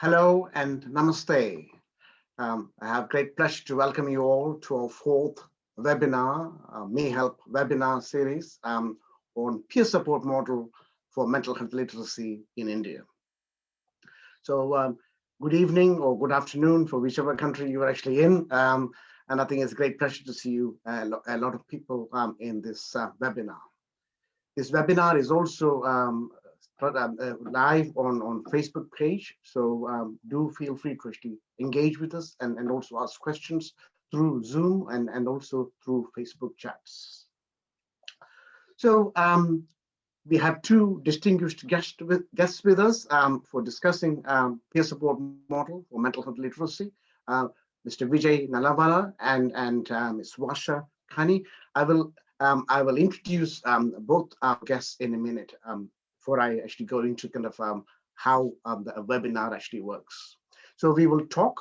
Hello and namaste. I have great pleasure to welcome you all to our fourth webinar, MeHeLP webinar series on peer support model for mental health literacy in India. So good evening or good afternoon for whichever country you're actually in. And I think it's a great pleasure to see you, a lot of people in this webinar. This webinar is also live on Facebook page, so do feel free to actually engage with us and also ask questions through Zoom and also through Facebook chats. So we have two distinguished guests with us for discussing peer support model for mental health literacy, Mr. Vijay Nallawala and Ms. Varsha Kini. I will introduce both our guests in a minute before I actually go into kind of how the webinar actually works. So we will talk,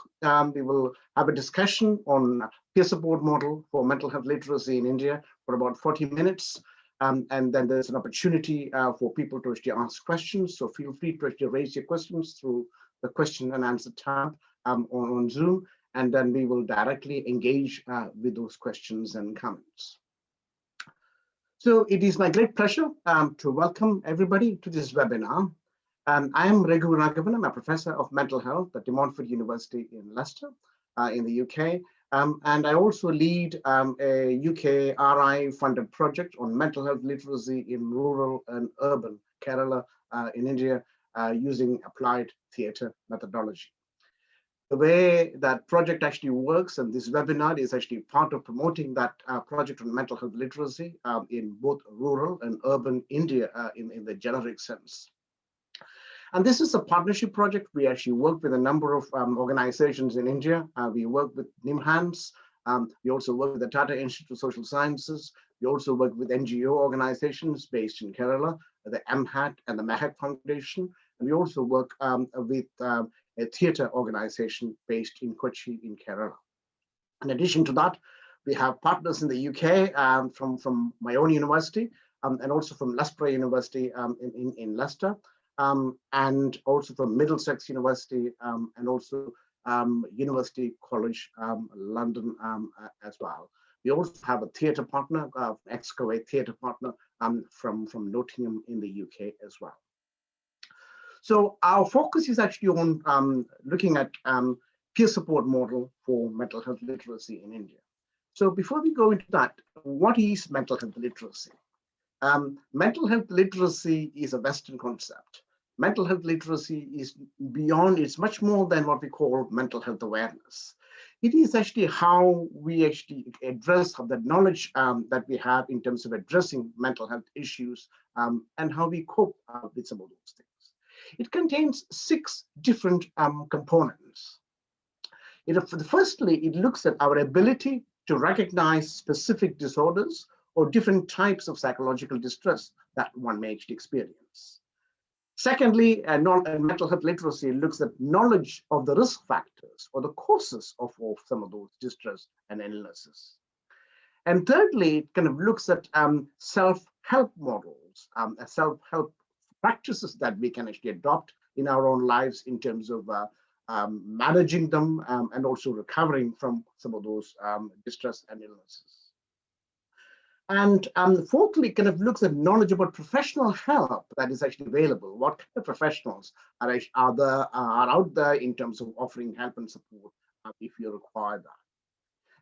we will have a discussion on peer support model for mental health literacy in India for about 40 minutes. And then there's an opportunity for people to actually ask questions. So feel free to actually raise your questions through the question and answer tab on Zoom. And then we will directly engage with those questions and comments. So it is my great pleasure to welcome everybody to this webinar. I am Raghu Raghavan. I'm a professor of mental health at DeMontfort University in Leicester in the UK. And I also lead a UK RI funded project on mental health literacy in rural and urban Kerala in India using applied theatre methodology. The way that project actually works, and this webinar is actually part of promoting that project on mental health literacy in both rural and urban India in the generic sense. And this is a partnership project. We actually work with a number of organizations in India. We work with NIMHANS. We also work with the Tata Institute of Social Sciences. We also work with NGO organizations based in Kerala, the MHAT and the MeHeLP Foundation. And we also work with a theatre organization based in Kochi in Kerala. In addition to that, we have partners in the UK from my own university and also from Loughborough University in Leicester, and also from Middlesex University and also University College London as well. We also have a theatre partner, IncOwner theatre partner from Nottingham in the UK as well. So our focus is actually on looking at peer support model for mental health literacy in India. So before we go into that, what is mental health literacy? Mental health literacy is a Western concept. Mental health literacy is beyond, it's much more than what we call mental health awareness. It is actually how we actually address the knowledge that we have in terms of addressing mental health issues and how we cope with some of those things. It contains 6 different components. Firstly, it looks at our ability to recognize specific disorders or different types of psychological distress that one may actually experience. Secondly, mental health literacy looks at knowledge of the risk factors or the causes of some of those distress and illnesses. And thirdly, it kind of looks at self-help models, self-help practices that we can actually adopt in our own lives in terms of managing them and also recovering from some of those distress and illnesses. And fourthly, kind of looks at knowledge about professional help that is actually available. What kind of professionals are out there in terms of offering help and support if you require that.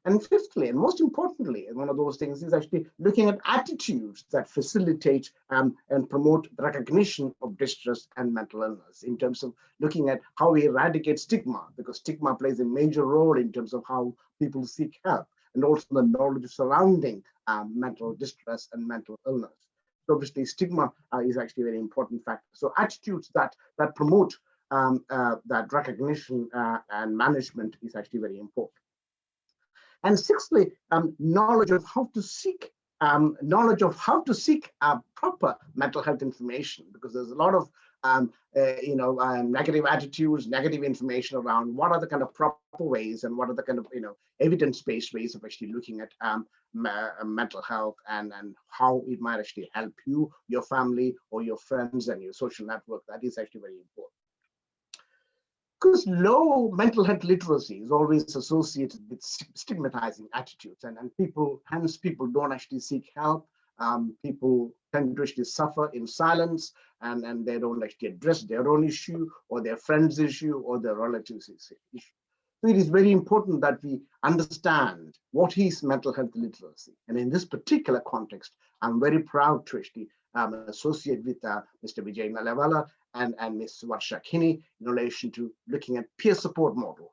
And fifthly, and most importantly, and one of those things is actually looking at attitudes that facilitate and promote the recognition of distress and mental illness in terms of looking at how we eradicate stigma, because stigma plays a major role in terms of how people seek help, and also the knowledge surrounding mental distress and mental illness. So obviously, stigma is actually a very important factor. So attitudes that promote that recognition and management is actually very important. And sixthly, knowledge of how to seek proper mental health information, because there's a lot of negative attitudes, negative information around what are the kind of proper ways and what are the kind of evidence-based ways of actually looking at mental health and how it might actually help you, your family, or your friends and your social network. That is actually very important. Because low mental health literacy is always associated with stigmatizing attitudes, and hence people don't actually seek help. People tend to actually suffer in silence, and they don't actually address their own issue or their friend's issue or their relatives' issue. So it is very important that we understand what is mental health literacy. And in this particular context, I'm very proud to actually associate with Mr. Vijay Nallawala and Ms. Varsha Kini in relation to looking at peer support model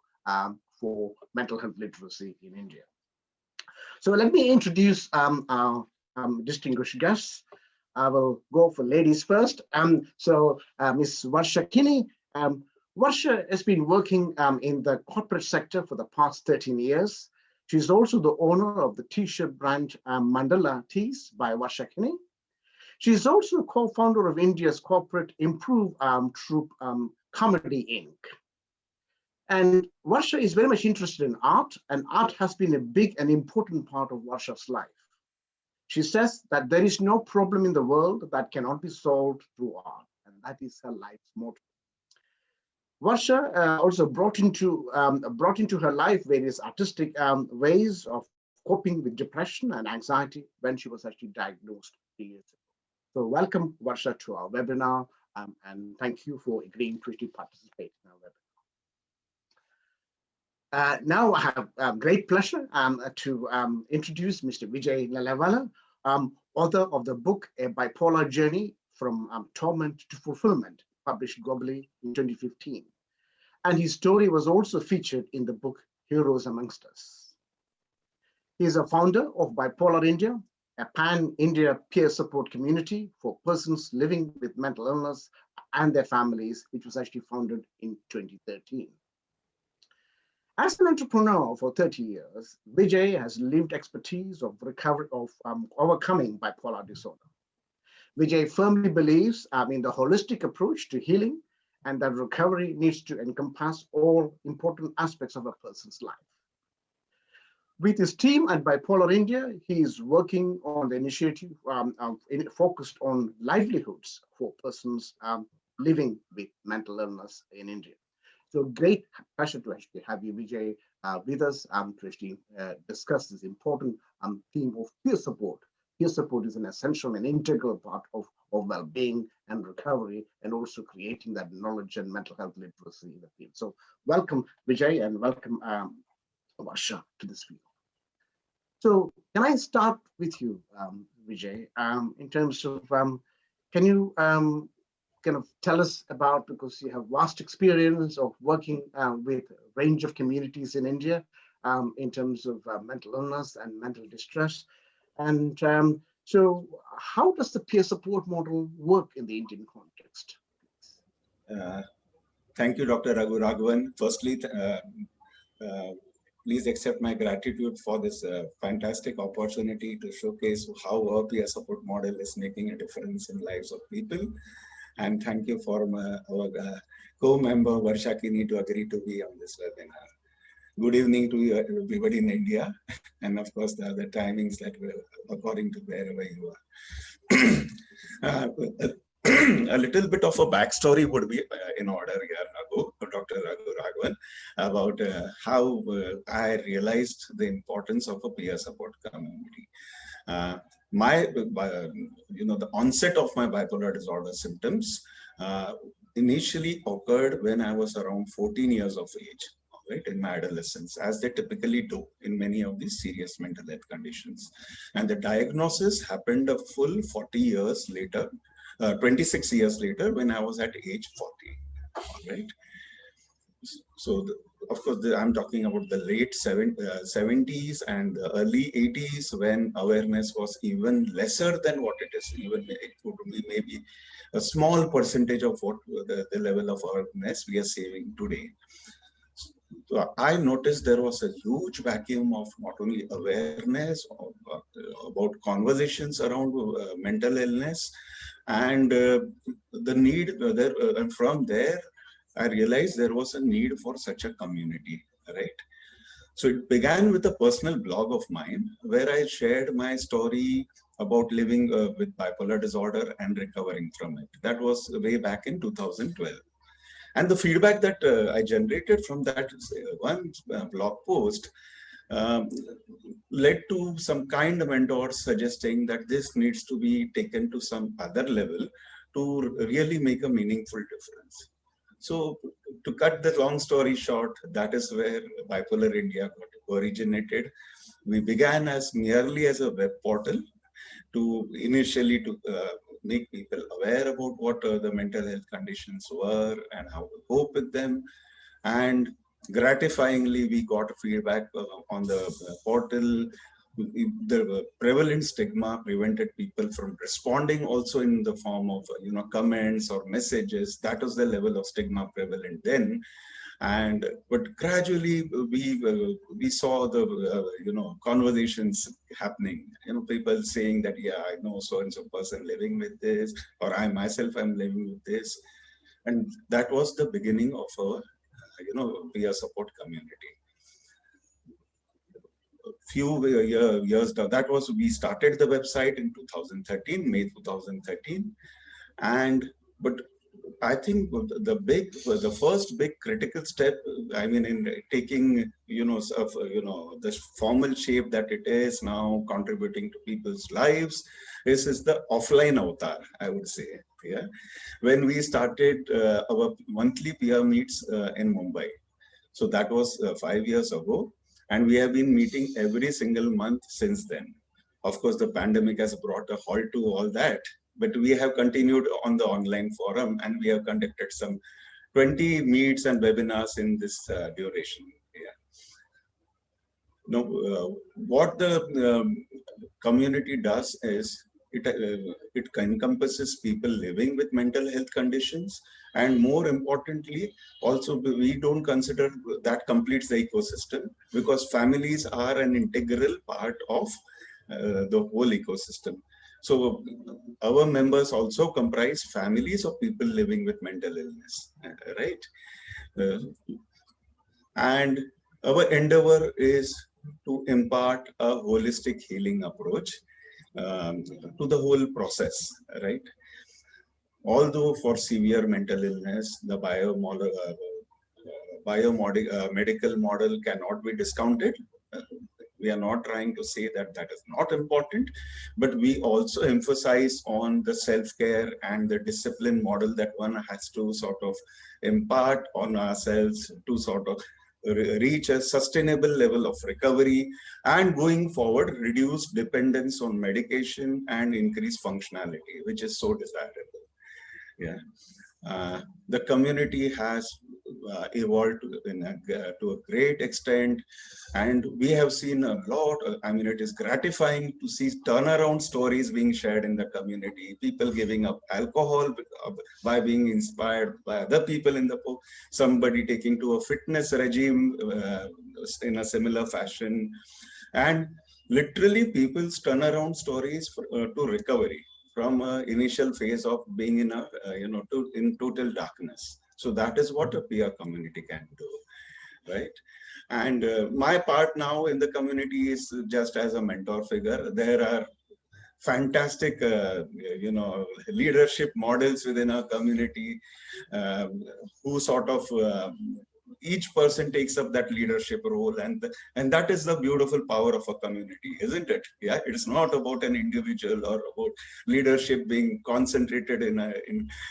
for mental health literacy in India. So let me introduce our distinguished guests. I will go for ladies first. Ms. Varsha Kini. Varsha has been working in the corporate sector for the past 13 years. She's also the owner of the t-shirt brand Mandala Tees by Varsha Kini. She's also a co-founder of India's corporate improve troupe Kaamedy Inc. And Varsha is very much interested in art, and art has been a big and important part of Varsha's life. She says that there is no problem in the world that cannot be solved through art, and that is her life's motto. Varsha also brought into her life various artistic ways of coping with depression and anxiety when she was actually diagnosed 3 years ago. So welcome, Varsha, to our webinar, and thank you for agreeing to participate in our webinar. Now I have great pleasure to introduce Mr. Vijay Lalavalan, author of the book A Bipolar Journey from Torment to Fulfillment, published globally in 2015. And his story was also featured in the book Heroes Amongst Us. He is a founder of Bipolar India, a pan-India peer support community for persons living with mental illness and their families, which was actually founded in 2013. As an entrepreneur for 30 years, Vijay has lived expertise of recovery of overcoming bipolar disorder. Vijay firmly believes in the holistic approach to healing, and that recovery needs to encompass all important aspects of a person's life. With his team at Bipolar India, he is working on the initiative focused on livelihoods for persons living with mental illness in India. So great pleasure to actually have you, Vijay, with us to actually discuss this important theme of peer support. Peer support is an essential and integral part of well-being and recovery, and also creating that knowledge and mental health literacy in the field. So welcome, Vijay, and welcome, Varsha, to this field. So can I start with you, Vijay, in terms of, can you kind of tell us about, because you have vast experience of working with a range of communities in India in terms of mental illness and mental distress. And so how does the peer support model work in the Indian context? Thank you, Dr. Raghu Raghavan. Firstly, please accept my gratitude for this fantastic opportunity to showcase how our peer support model is making a difference in lives of people. And thank you for our co-member Varsha Kini to agree to be on this webinar. Good evening to everybody in India, and of course the timings that were according to wherever you are. A little bit of a backstory would be in order here, Dr. Raghu Raghavan, about how I realized the importance of a peer support community. The onset of my bipolar disorder symptoms initially occurred when I was around 14 years of age. Right, in my adolescence, as they typically do in many of these serious mental health conditions. And the diagnosis happened a full 40 years later, 26 years later, when I was at age 40, right? So, of course, I'm talking about the late 70s and the early 80s, when awareness was even lesser than what it is. Even it would be maybe a small percentage of what the level of awareness we are seeing today. So I noticed there was a huge vacuum of not only awareness about conversations around mental illness, and the need there. And from there, I realized there was a need for such a community, right? So it began with a personal blog of mine where I shared my story about living with bipolar disorder and recovering from it. That was way back in 2012. And the feedback that I generated from that one blog post um, led to some kind mentors suggesting that this needs to be taken to some other level to really make a meaningful difference. So to cut the long story short, that is where Bipolar India got originated. We began as merely as a web portal to initially to make people aware about what the mental health conditions were and how to cope with them. And gratifyingly, we got feedback on the portal. The prevalent stigma prevented people from responding also in the form of comments or messages. That was the level of stigma prevalent then. And but gradually we saw the conversations happening, people saying that, yeah, I know so and so person living with this, or I myself am living with this. And that was the beginning of our peer support community. Few years down, that was, we started the website in 2013, May 2013. And but I think the first big critical step, I mean, in taking, the formal shape that it is now, contributing to people's lives, is the offline avatar, I would say. Yeah, when we started our monthly peer meets in Mumbai, so that was 5 years ago, and we have been meeting every single month since then. Of course, the pandemic has brought a halt to all that, but we have continued on the online forum, and we have conducted some 20 meets and webinars in this duration. Yeah. Now, what the community does is it encompasses people living with mental health conditions, and more importantly, also we don't consider that completes the ecosystem, because families are an integral part of the whole ecosystem. So our members also comprise families of people living with mental illness, right? And our endeavor is to impart a holistic healing approach to the whole process, right? Although for severe mental illness, the biomedical model cannot be discounted. We are not trying to say that that is not important, but we also emphasize on the self-care and the discipline model that one has to sort of impart on ourselves to sort of reach a sustainable level of recovery, and going forward, reduce dependence on medication and increase functionality, which is so desirable. Yeah. The community has evolved to a great extent, and we have seen a lot. I mean, it is gratifying to see turnaround stories being shared in the community, people giving up alcohol by being inspired by other people in the somebody taking to a fitness regime in a similar fashion, and literally people's turnaround stories to recovery from initial phase of being in a in total darkness. So that is what a peer community can do, right? And my part now in the community is just as a mentor figure. There are fantastic leadership models within our community who sort of each person takes up that leadership role, and that is the beautiful power of a community, isn't it? Yeah, it's not about an individual or about leadership being concentrated in a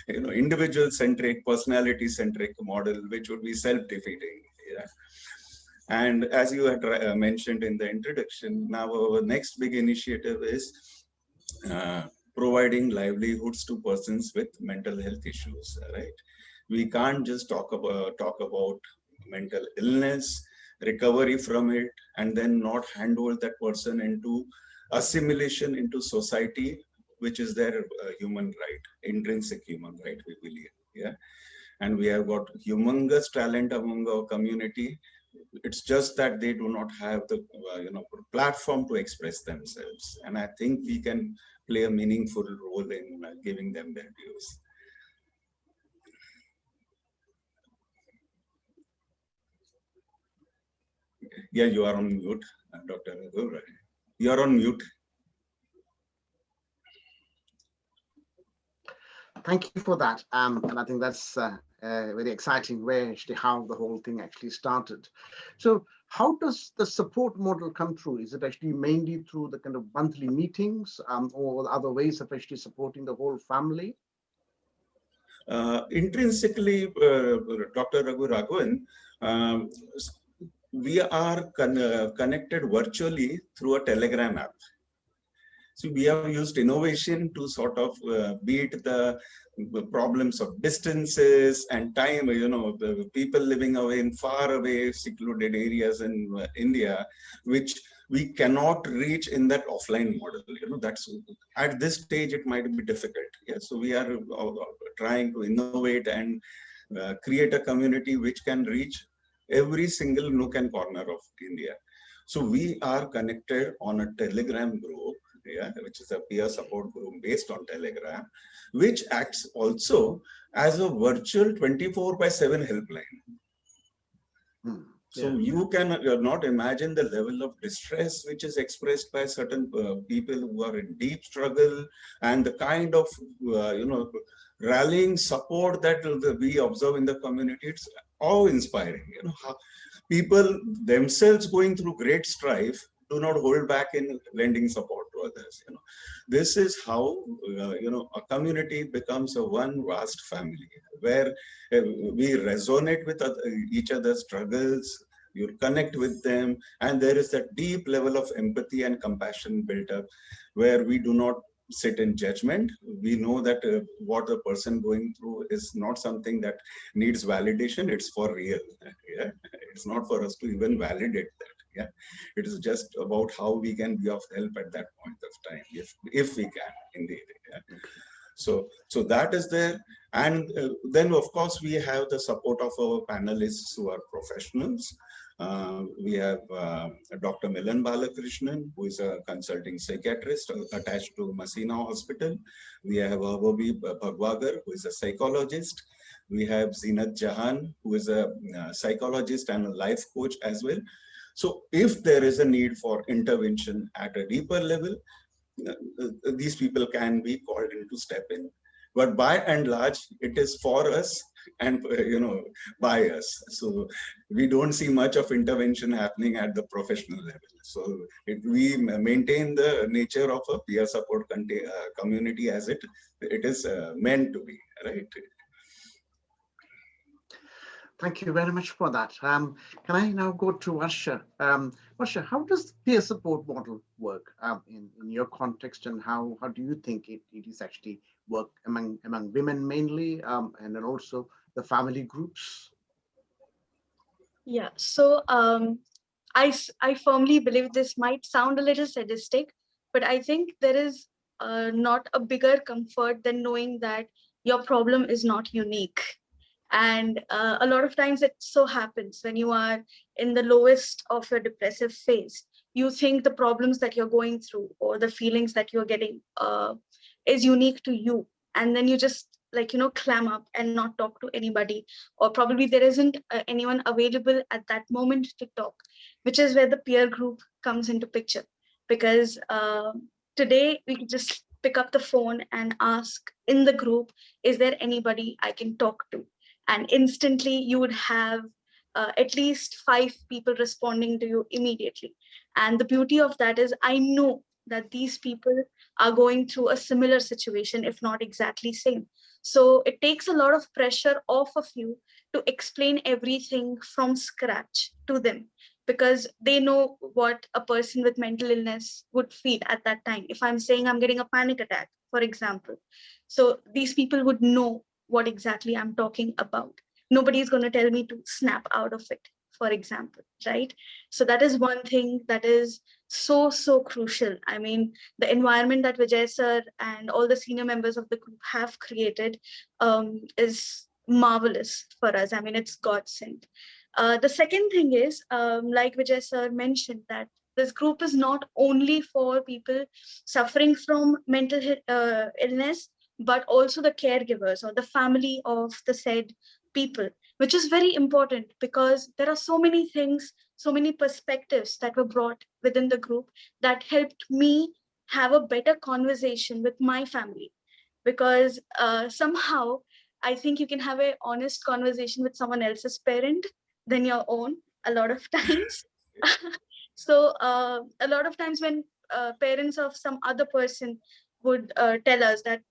individual centric, personality centric model, which would be self-defeating. Yeah. And as you had mentioned in the introduction, now our next big initiative is providing livelihoods to persons with mental health issues, right? We can't just talk about mental illness, recovery from it, and then not handhold that person into assimilation into society, which is their human right, intrinsic human right, we believe. Yeah. And we have got humongous talent among our community. It's just that they do not have the platform to express themselves, and I think we can play a meaningful role in giving them their views. Yeah, you are on mute, Dr. Raghu. You are on mute. Thank you for that. And I think that's very exciting way actually how the whole thing actually started. So how does the support model come through? Is it actually mainly through the kind of monthly meetings, or other ways of actually supporting the whole family? Intrinsically, Dr. Raghu Raghavan, um, we are connected virtually through a Telegram app. So we have used innovation to sort of beat the problems of distances and time. The people living away in far away, secluded areas in India, which we cannot reach in that offline model. That's at this stage it might be difficult. Yeah, so we are trying to innovate and create a community which can reach every single nook and corner of India. So we are connected on a Telegram group, yeah, which is a peer support group based on Telegram, which acts also as a virtual 24/7 helpline. So you can not imagine the level of distress which is expressed by certain people who are in deep struggle, and the kind of rallying support that we observe in the community. It's awe-inspiring. People themselves going through great strife do not hold back in lending support to others. This is how a community becomes a one vast family where we resonate with each other's struggles. You connect with them, and there is that deep level of empathy and compassion built up, where we do not sit in judgment. We know that what the person going through is not something that needs validation. It's for real. Yeah? It's not for us to even validate that. Yeah, it is just about how we can be of help at that point of time, if we can indeed. Yeah? So that is there, and then of course we have the support of our panelists who are professionals. We have Dr. Milan Balakrishnan, who is a consulting psychiatrist attached to Masina Hospital. We have Abhabi Bhagwagar, who is a psychologist. We have Zinat Jahan, who is a psychologist and a life coach as well. So if there is a need for intervention at a deeper level, these people can be called in to step in. But by and large, it is for us and by us. So we don't see much of intervention happening at the professional level. So we maintain the nature of a peer support community as it is meant to be, right? Thank you very much for that. Can I now go to Varsha? Varsha, how does the peer support model work in your context, and how do you think it is actually work among women mainly, and then also the family groups? Yeah, so I firmly believe this might sound a little sadistic, but I think there is not a bigger comfort than knowing that your problem is not unique. And a lot of times it so happens when you are in the lowest of your depressive phase, you think the problems that you're going through or the feelings that you're getting is unique to you. And then you just clam up and not talk to anybody, or probably there isn't anyone available at that moment to talk, which is where the peer group comes into picture. Because today we can just pick up the phone and ask in the group, is there anybody I can talk to? And instantly you would have at least 5 people responding to you immediately. And the beauty of that is I know that these people are going through a similar situation, if not exactly same. So it takes a lot of pressure off of you to explain everything from scratch to them, because they know what a person with mental illness would feel at that time. If I'm saying I'm getting a panic attack, for example, so these people would know what exactly I'm talking about. Nobody is going to tell me to snap out of it, for example, right? So that is one thing that is so crucial. I mean, the environment that Vijay sir and all the senior members of the group have created is marvelous for us. I mean, it's God sent. The second thing is, like Vijay sir mentioned, that this group is not only for people suffering from mental illness, but also the caregivers or the family of the said people, which is very important because there are so many things, so many perspectives that were brought within the group that helped me have a better conversation with my family. Because somehow I think you can have an honest conversation with someone else's parent than your own a lot of times. So a lot of times when parents of some other person would tell us that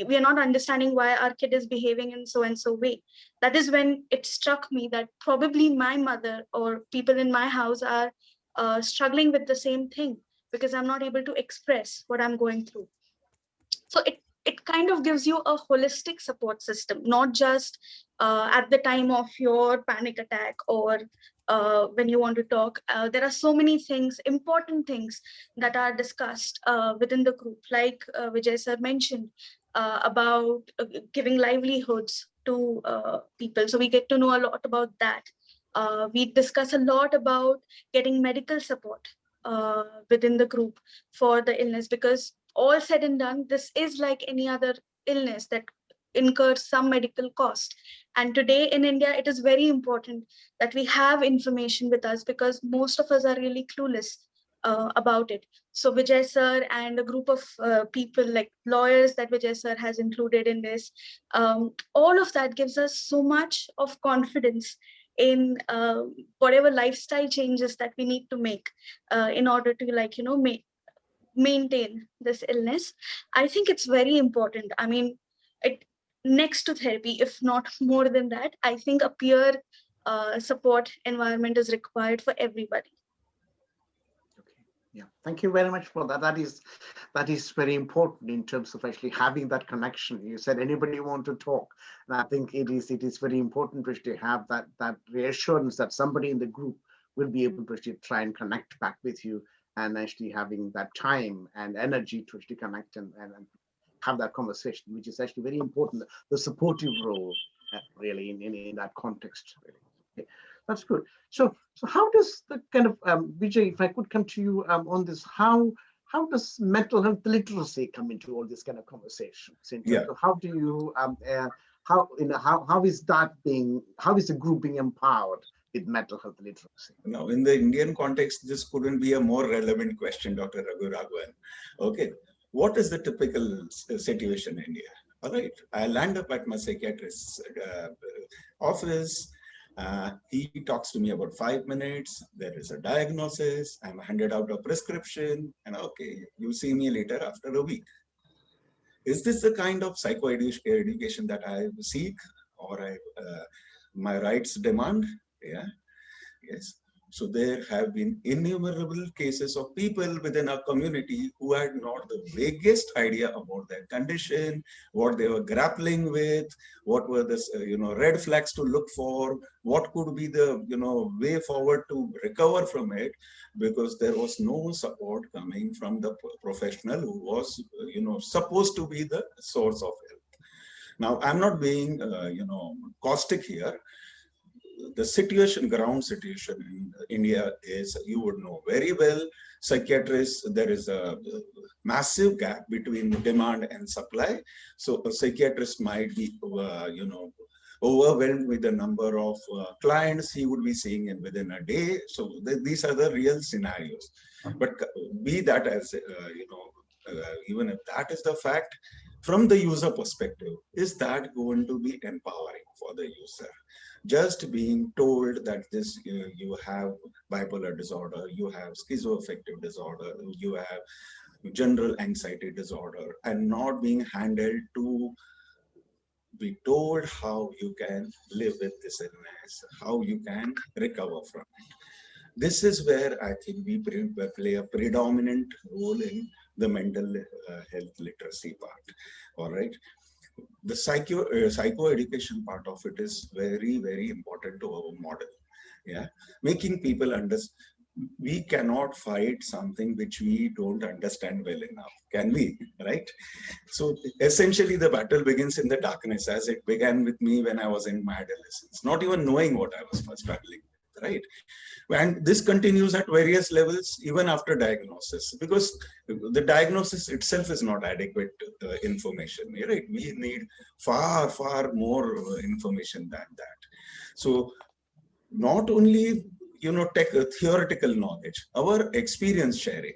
we are not understanding why our kid is behaving in so and so way, that is when it struck me that probably my mother or people in my house are struggling with the same thing, because I'm not able to express what I'm going through. So it kind of gives you a holistic support system, not just at the time of your panic attack or when you want to talk. There are so many things, important things that are discussed within the group, like Vijay sir mentioned about giving livelihoods to people. So we get to know a lot about that. We discuss a lot about getting medical support within the group for the illness, because all said and done, this is like any other illness that incurs some medical cost. And today in India, it is very important that we have information with us, because most of us are really clueless about it. So Vijay sir and a group of people like lawyers that Vijay sir has included in this, all of that gives us so much of confidence in whatever lifestyle changes that we need to make in order to, like, you know, maintain this illness. I think it's very important. I mean, it next to therapy, if not more than that, I think a peer support environment is required for everybody. Okay. Yeah, thank you very much for that. That is very important in terms of actually having that connection. You said anybody want to talk, and I think it is very important to actually have that reassurance that somebody in the group will be able to actually try and connect back with you, and actually having that time and energy to actually connect and have that conversation, which is actually very important. The supportive role, really, in that context, really. Okay. That's good. So how does the kind of Vijay, if I could come to you on this, how does mental health literacy come into all these kind of conversations? In terms of how do you how is the group being empowered with mental health literacy? Now, in the Indian context, this couldn't be a more relevant question, Dr. Raghu Raghavan. Okay, what is the typical situation in India? All right, I land up at my psychiatrist's office. He talks to me about 5 minutes. There is a diagnosis. I'm handed out a prescription, and okay, you see me later after a week. Is this the kind of psychoeducation that I seek, or my rights demand? Yeah. Yes. So there have been innumerable cases of people within our community who had not the vaguest idea about their condition, what they were grappling with, what were the red flags to look for, what could be the way forward to recover from it, because there was no support coming from the professional who was supposed to be the source of help. Now, I'm not being caustic here. The ground situation in India is, you would know very well, psychiatrists, there is a massive gap between demand and supply. So a psychiatrist might be, overwhelmed with the number of clients he would be seeing within a day. So these are the real scenarios. But be that as, even if that is the fact, from the user perspective, is that going to be empowering for the user? Just being told that this you have bipolar disorder, you have schizoaffective disorder, you have general anxiety disorder, and not being handled to be told how you can live with this illness, how you can recover from it. This is where I think we play a predominant role in the mental health literacy part. All right. The psychoeducation part of it is very, very important to our model. Yeah, making people understand. We cannot fight something which we don't understand well enough, can we? Right? So essentially, the battle begins in the darkness, as it began with me when I was in my adolescence, not even knowing what I was struggling with, right? And this continues at various levels, even after diagnosis, because the diagnosis itself is not adequate information, right? We need far, far more information than that. So not only theoretical knowledge, our experience sharing.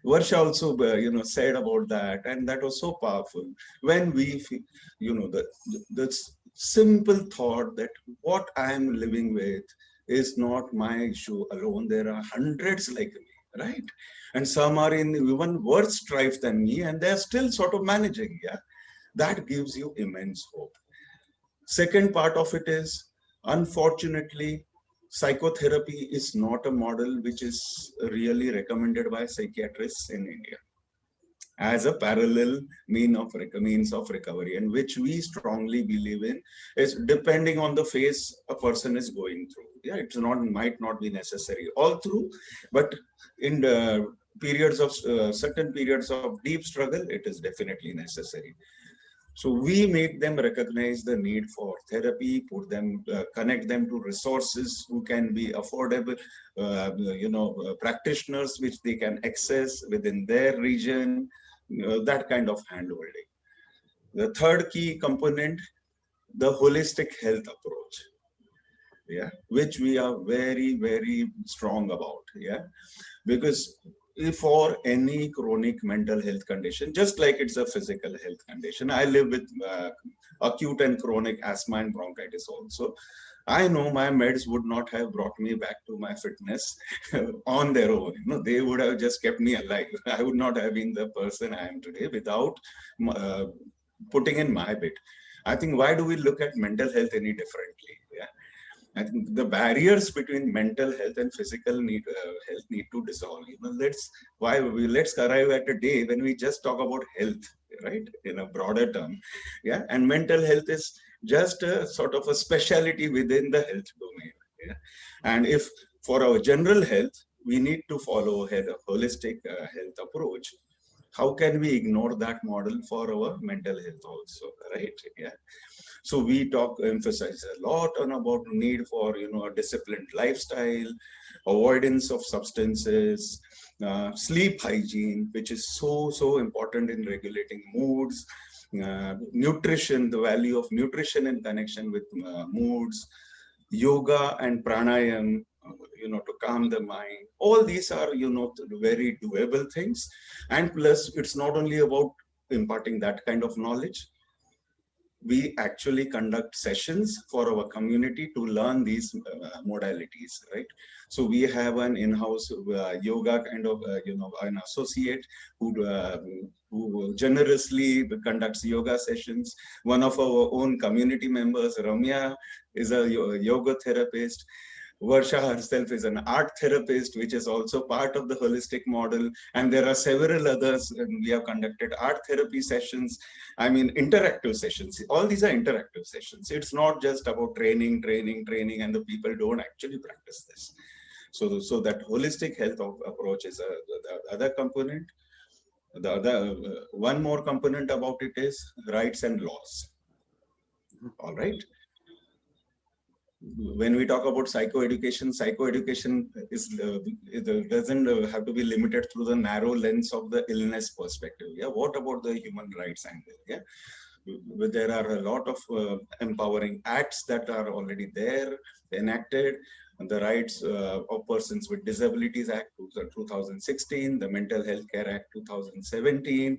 Varsha also said about that, and that was so powerful when we the simple thought that what I am living with is not my issue alone. There are hundreds like me, right? And some are in even worse strife than me, and they're still sort of managing. Yeah, that gives you immense hope. Second part of it is, unfortunately, psychotherapy is not a model which is really recommended by psychiatrists in India as a parallel means of recovery, and which we strongly believe in is depending on the phase a person is going through. Yeah, it's not, might not be necessary all through, but in the periods of certain periods of deep struggle, it is definitely necessary. So we make them recognize the need for therapy, put them, connect them to resources who can be affordable, practitioners which they can access within their region, that kind of handholding. The third key component, the holistic health approach, yeah, which we are very, very strong about, yeah, because if for any chronic mental health condition, just like it's a physical health condition, I live with acute and chronic asthma and bronchitis also. I know my meds would not have brought me back to my fitness on their own. You know, they would have just kept me alive. I would not have been the person I am today without uh, putting in my bit. I think, why do we look at mental health any differently? Yeah. I think the barriers between mental health and physical health need to dissolve. You know, let's arrive at a day when we just talk about health, right, in a broader term. Yeah, and mental health is just a sort of a specialty within the health domain. Yeah, and if for our general health we need to follow a holistic health approach, how can we ignore that model for our mental health also, right? Yeah. So we emphasize a lot on about need for, a disciplined lifestyle, avoidance of substances, sleep hygiene, which is so important in regulating moods, nutrition, the value of nutrition in connection with moods, yoga and pranayam, to calm the mind. All these are, very doable things. And plus, it's not only about imparting that kind of knowledge. We actually conduct sessions for our community to learn these modalities, right? So we have an in-house yoga kind of, an associate who generously conducts yoga sessions. One of our own community members, Ramya, is a yoga therapist. Varsha herself is an art therapist, which is also part of the holistic model. And there are several others. And we have conducted art therapy sessions. I mean, interactive sessions. All these are interactive sessions. It's not just about training, and the people don't actually practice this. So that holistic health approach is the other component. The other one more component about it is rights and laws. All right. When we talk about psychoeducation is it doesn't have to be limited through the narrow lens of the illness perspective. Yeah, what about the human rights angle? Yeah, there are a lot of empowering acts that are already there, enacted. The Rights of Persons with Disabilities Act 2016, the Mental Health Care Act 2017.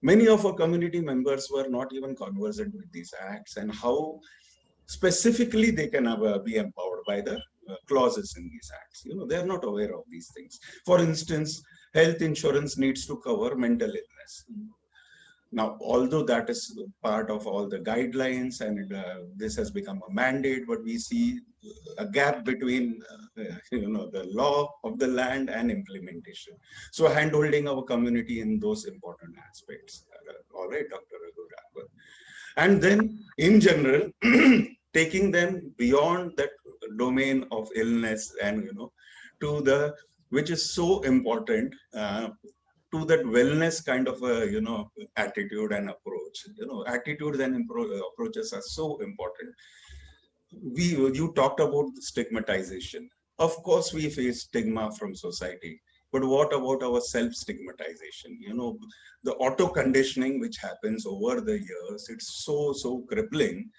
Many of our community members were not even conversant with these acts and how specifically they can be empowered by the clauses in these acts. They are not aware of these things. For instance, health insurance needs to cover mental illness. Now, although that is part of all the guidelines and this has become a mandate, but we see a gap between the law of the land and implementation. So handholding our community in those important aspects. All right, Dr. Raghu Raghavan. And then in general, taking them beyond that domain of illness and, to the, which is so important, to that wellness kind of a, attitude and approach. Attitudes and approaches are so important. You talked about stigmatization. Of course, we face stigma from society. But what about our self-stigmatization? The auto-conditioning which happens over the years, it's so crippling.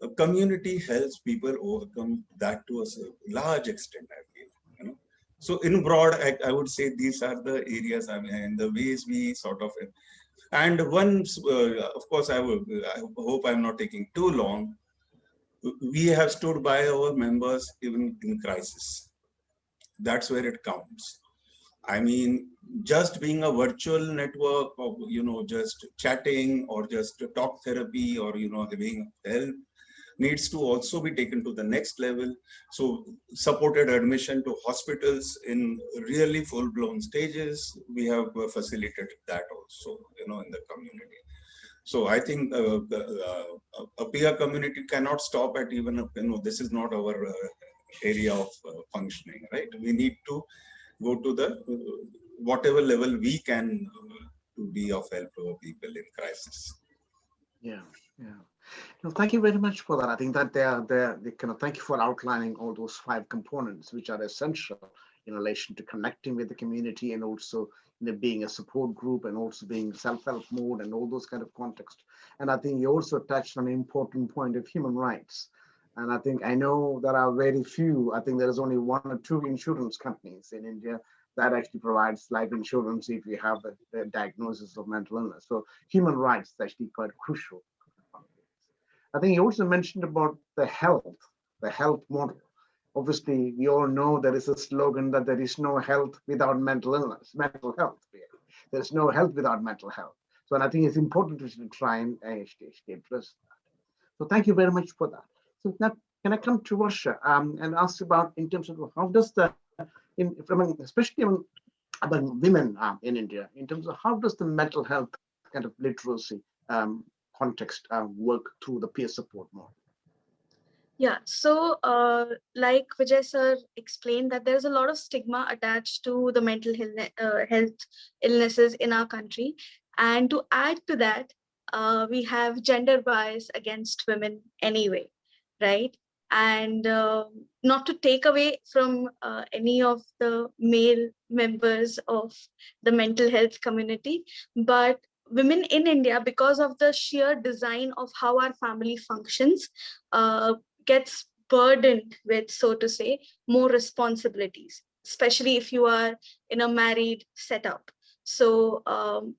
A community helps people overcome that to a large extent, I feel. So in broad, I would say these are the areas, and the ways we sort of And once, of course, I hope I'm not taking too long. We have stood by our members even in crisis. That's where it counts. I mean, just being a virtual network of, just chatting or just talk therapy or, having help needs to also be taken to the next level. So supported admission to hospitals in really full-blown stages, we have facilitated that also, in the community. So I think a peer community cannot stop at even, this is not our area of functioning, right? We need to go to the whatever level we can to be of help to people in crisis. Yeah, yeah. No, thank you very much for that. I think that they kind of thank you for outlining all those 5 components which are essential in relation to connecting with the community and also being a support group and also being self-help mode and all those kind of context. And I think you also touched on an important point of human rights. And I know there are very few, I think there is only 1 or 2 insurance companies in India that actually provides life insurance if you have a diagnosis of mental illness. So human rights is actually quite crucial. I think you also mentioned about the health model. Obviously, we all know there is a slogan that there is no health without mental illness, mental health. There's no health without mental health. So and I think it's important to try and address that. So thank you very much for that. So now, can I come to Varsha and ask about in terms of how does especially among women in India, in terms of how does the mental health kind of literacy context work through the peer support model? Yeah, so like Vijay sir explained that there's a lot of stigma attached to the mental health illnesses in our country. And to add to that, we have gender bias against women anyway, right? And not to take away from any of the male members of the mental health community, but women in India, because of the sheer design of how our family functions, gets burdened with, so to say, more responsibilities, especially if you are in a married setup. So,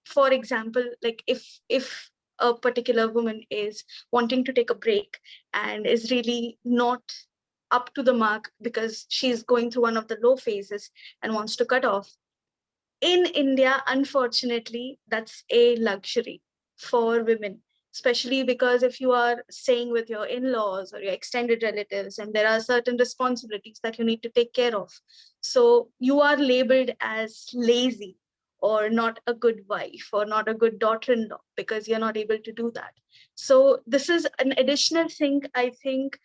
for example, like if a particular woman is wanting to take a break and is really not up to the mark because she's going through one of the low phases and wants to cut off, in India, unfortunately, that's a luxury for women, especially because if you are staying with your in-laws or your extended relatives, and there are certain responsibilities that you need to take care of. So you are labeled as lazy or not a good wife or not a good daughter-in-law because you're not able to do that. So this is an additional thing I think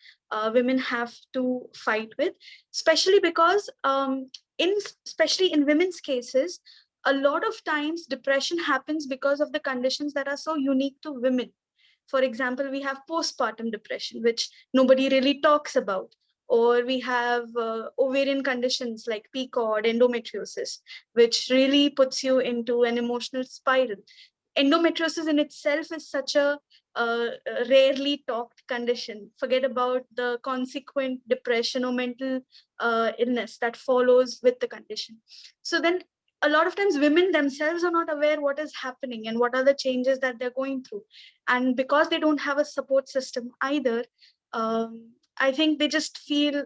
women have to fight with, especially because especially in women's cases, a lot of times depression happens because of the conditions that are so unique to women. For example, we have postpartum depression, which nobody really talks about. Or we have ovarian conditions like PCOD, endometriosis, which really puts you into an emotional spiral. Endometriosis in itself is such a rarely talked condition. Forget about the consequent depression or mental illness that follows with the condition. So then a lot of times women themselves are not aware what is happening and what are the changes that they're going through. And because they don't have a support system either, I think they just feel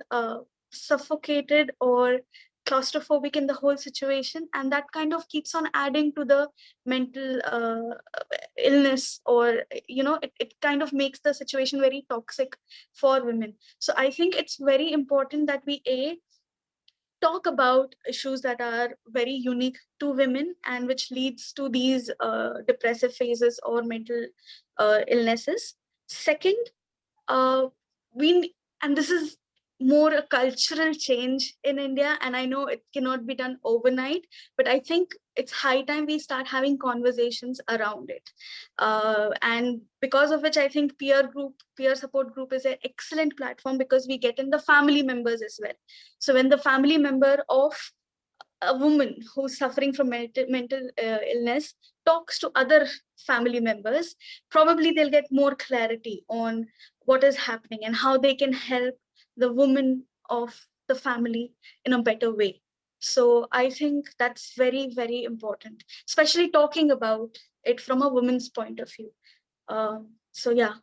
suffocated or claustrophobic in the whole situation, and that kind of keeps on adding to the mental illness, or it kind of makes the situation very toxic for women. So I think it's very important that we talk about issues that are very unique to women and which leads to these depressive phases or mental illnesses. Second, uh, we and this is more a cultural change in India, and I know it cannot be done overnight, but I think it's high time we start having conversations around it. And because of which I think peer support group is an excellent platform, because we get in the family members as well. So when the family member of a woman who's suffering from mental illness talks to other family members, probably they'll get more clarity on what is happening and how they can help the woman of the family in a better way. So I think that's very, very important, especially talking about it from a woman's point of view. So yeah,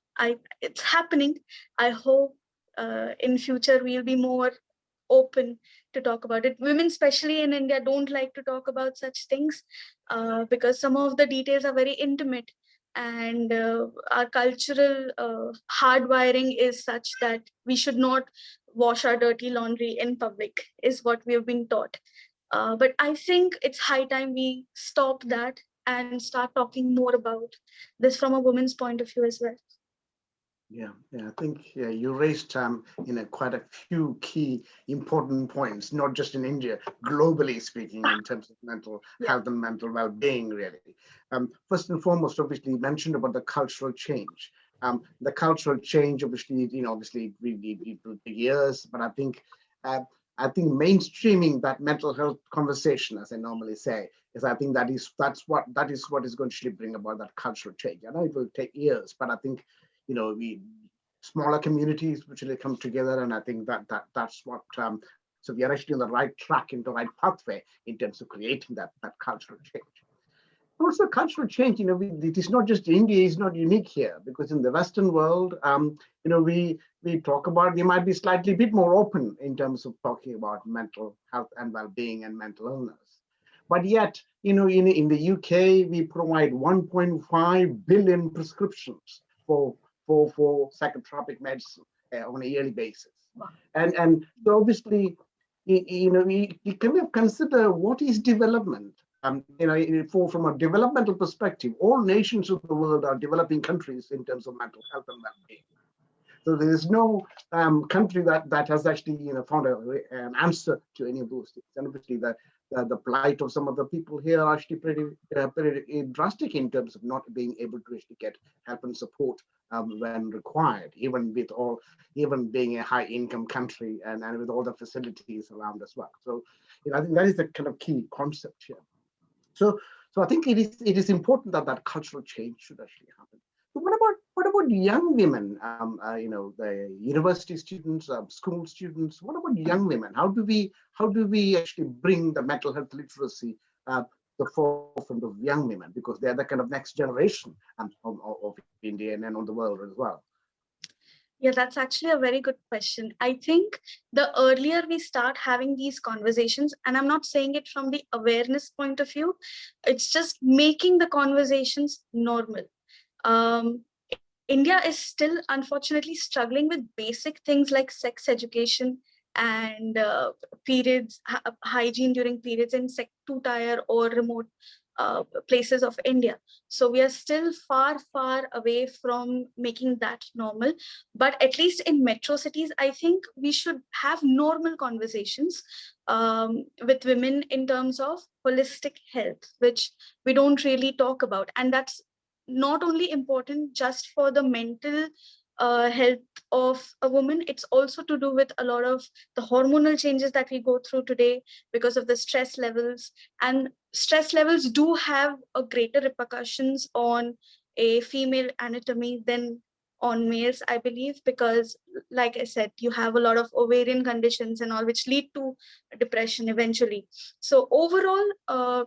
it's happening. I hope in future we'll be more open to talk about it. Women, especially in India, don't like to talk about such things because some of the details are very intimate, and our cultural hardwiring is such that we should not wash our dirty laundry in public, is what we have been taught. But I think it's high time we stop that and start talking more about this from a woman's point of view as well. Yeah, I think you raised quite a few key important points, not just in India, globally speaking, in terms of mental health and mental well-being. Really, first and foremost, obviously, you mentioned about the cultural change. The cultural change, obviously, obviously we took years, but uh, I think mainstreaming that mental health conversation, as I normally say, is I think that is what is going to actually bring about that cultural change. I know it will take years, but I think we smaller communities which really come together, and I think that's what. So we are actually on the right track, in the right pathway in terms of creating that cultural change. Also, cultural change. It is not just India is not unique here, because in the Western world, we talk about, we might be slightly bit more open in terms of talking about mental health and well-being and mental illness. But yet, in the UK, we provide 1.5 billion prescriptions for psychotropic medicine on a yearly basis. Wow. And so obviously, we kind of consider what is development. From a developmental perspective, all nations of the world are developing countries in terms of mental health and well-being. So there is no country that has actually found an answer to any of those things. And obviously the plight of some of the people here are actually pretty drastic in terms of not being able to actually get help and support when required, even being a high income country and with all the facilities around as well. So I think that is the kind of key concept here. So I think it is important that cultural change should actually happen. So what about young women? The university students, school students. What about young women? How do we actually bring the mental health literacy the forefront of young women, because they're the kind of next generation of India and on the world as well? Yeah, that's actually a very good question. I think the earlier we start having these conversations, and I'm not saying it from the awareness point of view, it's just making the conversations normal. India is still, unfortunately, struggling with basic things like sex education and periods, hygiene during periods in two-tier or remote places of India. So we are still far, far away from making that normal. But at least in metro cities, I think we should have normal conversations with women in terms of holistic health, which we don't really talk about. And that's not only important just for the mental health of a woman, it's also to do with a lot of the hormonal changes that we go through today because of the stress levels. And stress levels do have a greater repercussions on a female anatomy than on males, I believe, because like I said, you have a lot of ovarian conditions and all, which lead to depression eventually. So overall,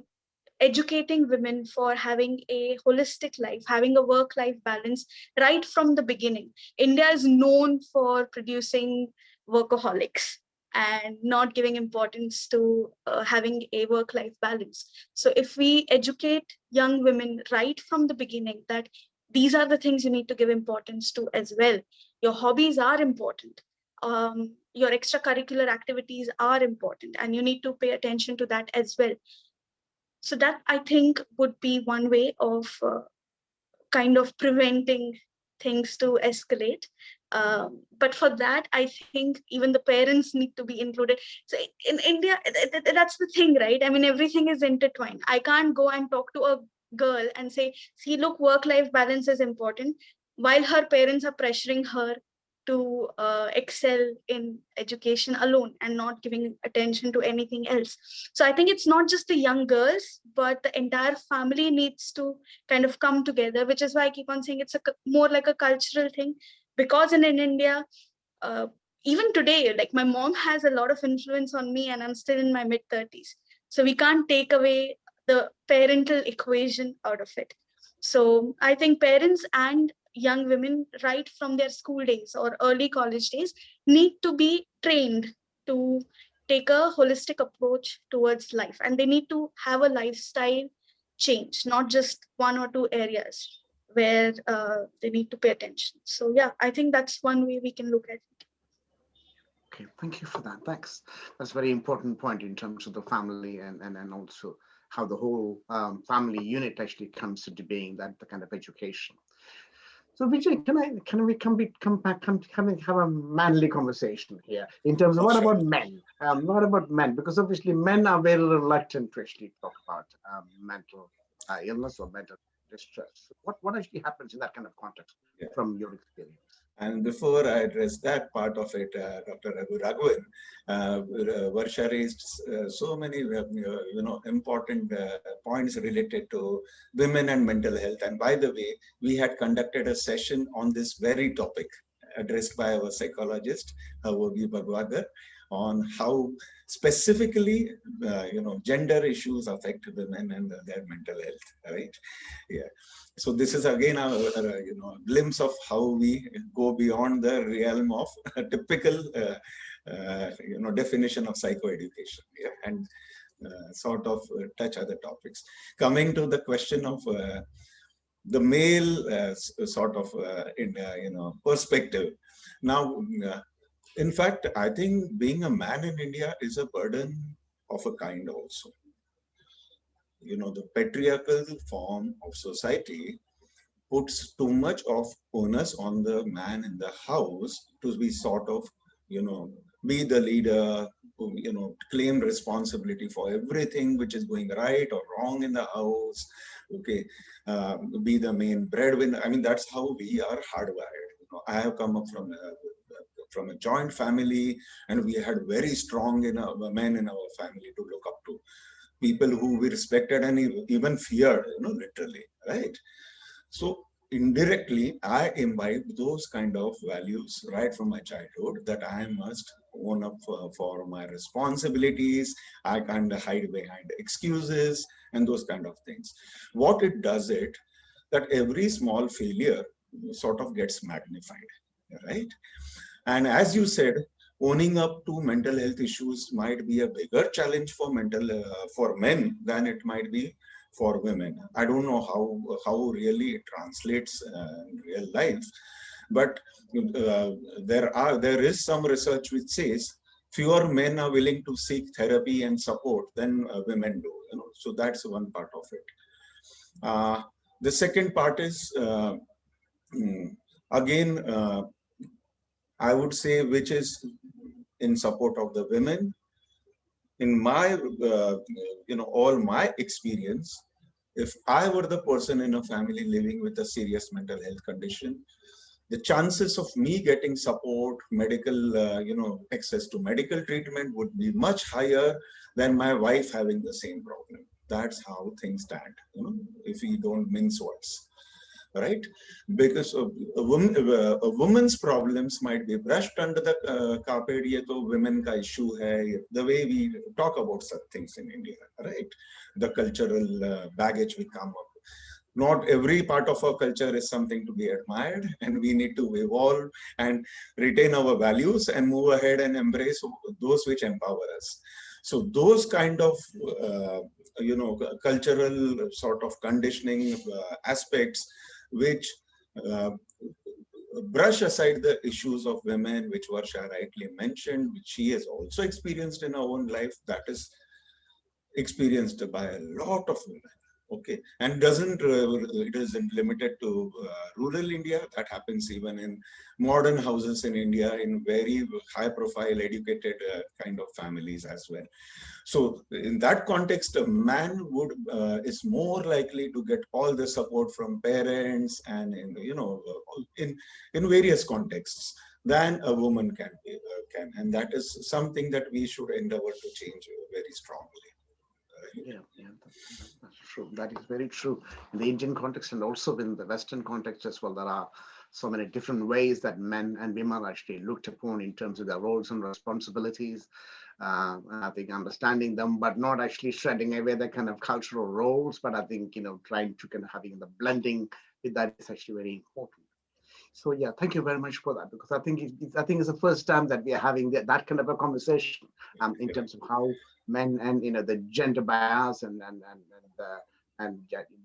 educating women for having a holistic life, having a work-life balance right from the beginning. India is known for producing workaholics and not giving importance to having a work-life balance. So if we educate young women right from the beginning that these are the things you need to give importance to as well. Your hobbies are important. Your extracurricular activities are important, and you need to pay attention to that as well. So that, I think, would be one way of kind of preventing things to escalate. But for that, I think even the parents need to be included. So in India, that's the thing, right? I mean, everything is intertwined. I can't go and talk to a girl and say, see, look, work-life balance is important, while her parents are pressuring her to excel in education alone and not giving attention to anything else. So I think it's not just the young girls, but the entire family needs to kind of come together, which is why I keep on saying it's more like a cultural thing. Because in India, even today, like my mom has a lot of influence on me and I'm still in my mid-30s. So we can't take away the parental equation out of it. So I think parents and young women right from their school days or early college days need to be trained to take a holistic approach towards life, and they need to have a lifestyle change, not just one or two areas where they need to pay attention. So yeah, I think that's one way we can look at it. Okay, thank you for that. Thanks. That's a very important point in terms of the family and also how the whole family unit actually comes into being, that the kind of education. So Vijay, can we have a manly conversation here in terms of Oh, what sure. about men? What about men? Because obviously men are very reluctant to actually talk about mental illness or mental distress. What actually happens in that kind of context Yeah. from your experience? And before I address that part of it, Dr. Raghu Raghavan, Varsha raised so many important points related to women and mental health. And by the way, we had conducted a session on this very topic addressed by our psychologist, Raghu Raghavan, on how specifically gender issues affect women and their mental health, right? Yeah. So this is again a glimpse of how we go beyond the realm of a typical definition of psychoeducation, yeah, and sort of touch other topics. Coming to the question of the male sort of perspective. Now, in fact, I think being a man in India is a burden of a kind also. The patriarchal form of society puts too much of onus on the man in the house to be sort of, be the leader, claim responsibility for everything which is going right or wrong in the house, okay, be the main breadwinner. I mean, that's how we are hardwired. I have come up from a joint family, and we had very strong men in our family to look up to, people who we respected and even feared, literally, right? So indirectly, I imbibe those kind of values right from my childhood, that I must own up for my responsibilities. I can't hide behind excuses and those kind of things. What it does it, that every small failure sort of gets magnified, right? And as you said, owning up to mental health issues might be a bigger challenge for for men than it might be for women. I don't know how really it translates in real life, but there is some research which says fewer men are willing to seek therapy and support than women do. So that's one part of it. The second part is again. I would say, which is in support of the women. In my, all my experience, if I were the person in a family living with a serious mental health condition, the chances of me getting support, medical, access to medical treatment would be much higher than my wife having the same problem. That's how things stand, if we don't mince words. Right? Because a woman's problems might be brushed under the carpet. Ye to women ka issue hai, the way we talk about such things in India, right? The cultural baggage we come up. Not every part of our culture is something to be admired, and we need to evolve and retain our values and move ahead and embrace those which empower us. So those kind of cultural sort of conditioning aspects which brush aside the issues of women, which Varsha rightly mentioned, which she has also experienced in her own life, that is experienced by a lot of women. Okay, and it isn't limited to rural India. That happens even in modern houses in India, in very high-profile, educated kind of families as well. So in that context, a man is more likely to get all the support from parents and in various contexts than a woman can, and that is something that we should endeavor to change very strongly. Yeah, that's true. That is very true. In the Indian context and also in the Western context as well, there are so many different ways that men and women are actually looked upon in terms of their roles and responsibilities. I think understanding them, but not actually shredding away the kind of cultural roles. But I think, trying to kind of having the blending with that is actually very important. So yeah, thank you very much for that, because I think it's the first time that we are having that kind of a conversation in terms of how men and the gender bias and the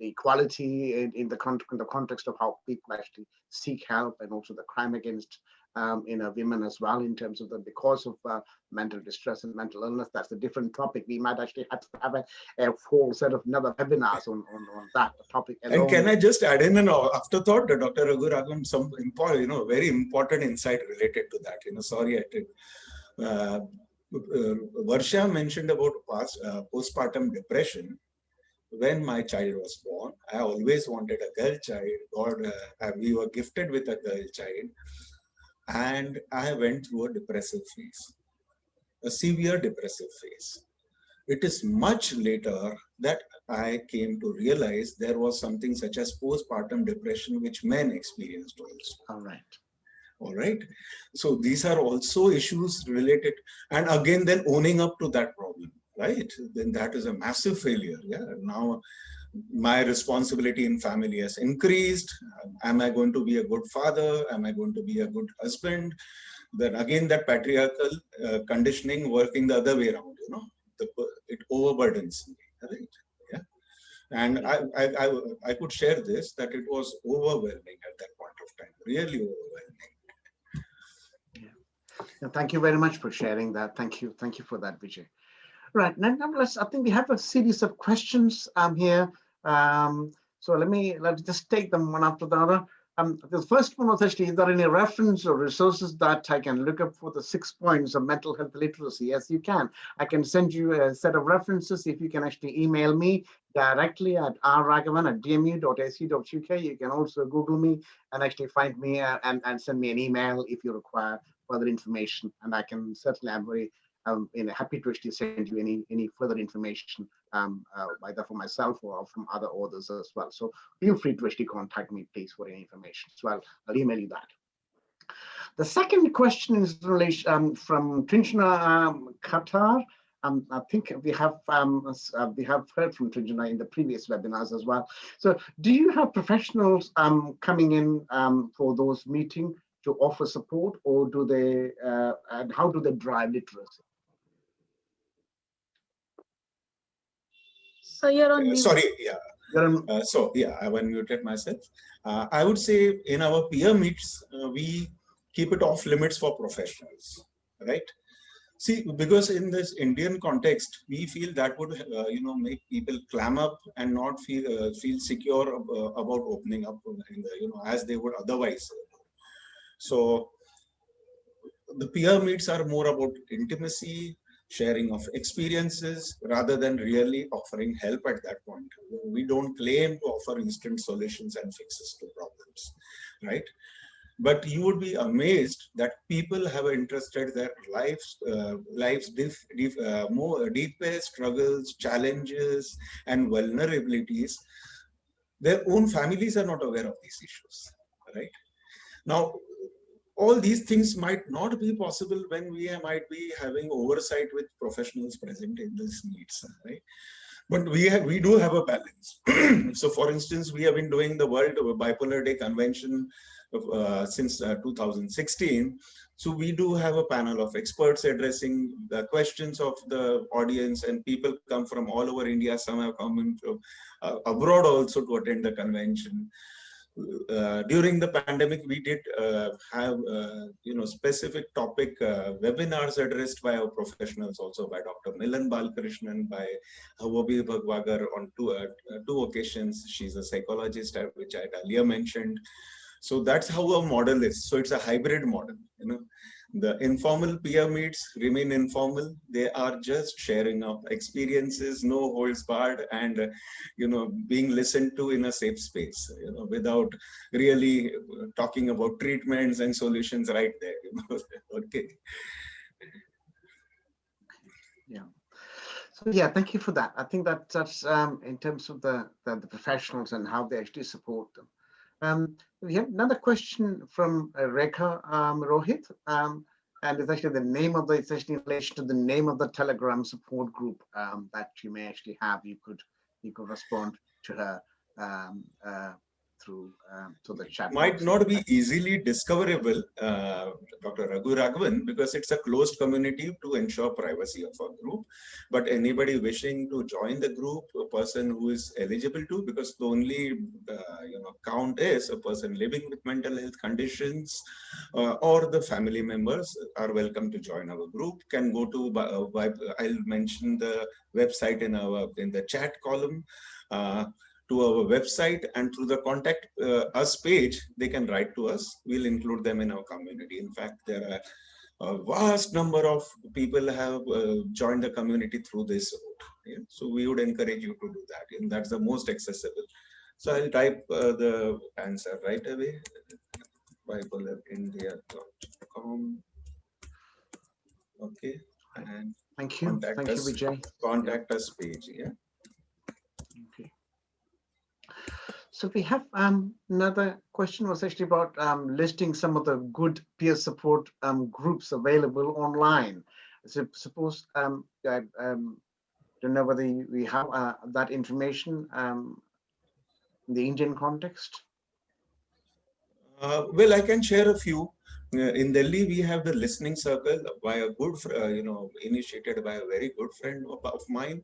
equality in the context of how people actually seek help, and also the crime against women as well, in terms of the cause of mental distress and mental illness. That's a different topic. We might actually have to have a full set of another webinars on that topic alone. And can I just add in an afterthought, Dr. Raghu Raghavan, some important, very important insight related to that. Sorry, I did. Varsha mentioned about postpartum depression. When my child was born, I always wanted a girl child. We were gifted with a girl child. And I went through a depressive phase, a severe depressive phase. It is much later that I came to realize there was something such as postpartum depression, which men experienced also. All right. So these are also issues related. And again, then owning up to that problem, right? Then that is a massive failure. Yeah. Now my responsibility in family has increased. Am I going to be a good father? Am I going to be a good husband? Then again, that patriarchal conditioning working the other way around, it overburdens me, right? Yeah. And I could share this, that it was overwhelming at that point of time, really overwhelming. Yeah. Thank you very much for sharing that. Thank you for that, Vijay. Right, now I think we have a series of questions here. So let's just take them one after the other. The first one was actually, is there any reference or resources that I can look up for the 6 points of mental health literacy? Yes, you can. I can send you a set of references if you can actually email me directly at rraghavan@dmu.ac.uk. You can also Google me and actually find me and send me an email if you require further information. And I can certainly, I'm very happy to actually send you any further information, either for myself or from other authors as well. So feel free to actually contact me, please, for any information as well. I'll email you that. The second question is relation from Trinchana Qatar. I think we have heard from Trinchana in the previous webinars as well. So do you have professionals coming in for those meetings to offer support, or do they and how do they drive literacy? So you're on mute. Sorry, yeah. So yeah, I unmuted myself. I would say in our peer meets, we keep it off limits for professionals, right? See, because in this Indian context, we feel that would make people clam up and not feel secure about opening up in the, as they would otherwise. So the peer meets are more about intimacy, sharing of experiences, rather than really offering help at that point. We don't claim to offer instant solutions and fixes to problems, right? But you would be amazed that people have entrusted their lives, more deepest struggles, challenges, and vulnerabilities. Their own families are not aware of these issues, right? Now, all these things might not be possible when we might be having oversight with professionals present in these meets, right? But we do have a balance. So, for instance, we have been doing the World Bipolar Day Convention since 2016. So we do have a panel of experts addressing the questions of the audience, and people come from all over India. Some have come from abroad also to attend the convention. During the pandemic, we did have specific topic webinars addressed by our professionals, also by Dr. Milan Balkrishnan, by Havobi Bhagwagar on two occasions. She's a psychologist, which I earlier mentioned. So that's how our model is. So it's a hybrid model. The informal peer meets remain informal. They are just sharing of experiences, no holds barred, and being listened to in a safe space, without really talking about treatments and solutions right there. Okay. Yeah. So yeah, thank you for that. I think that's in terms of the professionals and how they actually support them. We have another question from Rekha Rohit, and it's actually the name of the, it's actually in relation to the name of the Telegram support group that you may actually have. You could respond to her through the chat. Might not be easily discoverable, Dr. Raghu Raghavan, because it's a closed community to ensure privacy of our group. But anybody wishing to join the group, a person who is eligible to, because the only count is a person living with mental health conditions, or the family members are welcome to join our group. Can go to I'll mention the website in the chat column. To our website, and through the contact us page, they can write to us. We'll include them in our community. In fact, there are a vast number of people have joined the community through this route. Yeah? So we would encourage you to do that, and that's the most accessible. So I'll type the answer right away. bipolarindia.com. Okay, and thank you, Vijay. Contact us page. Yeah. Okay. So we have another question was actually about listing some of the good peer support groups available online. So suppose I don't know whether we have that information in the Indian context. Well, I can share a few. In Delhi, we have the listening circle by a good, initiated by a very good friend of mine,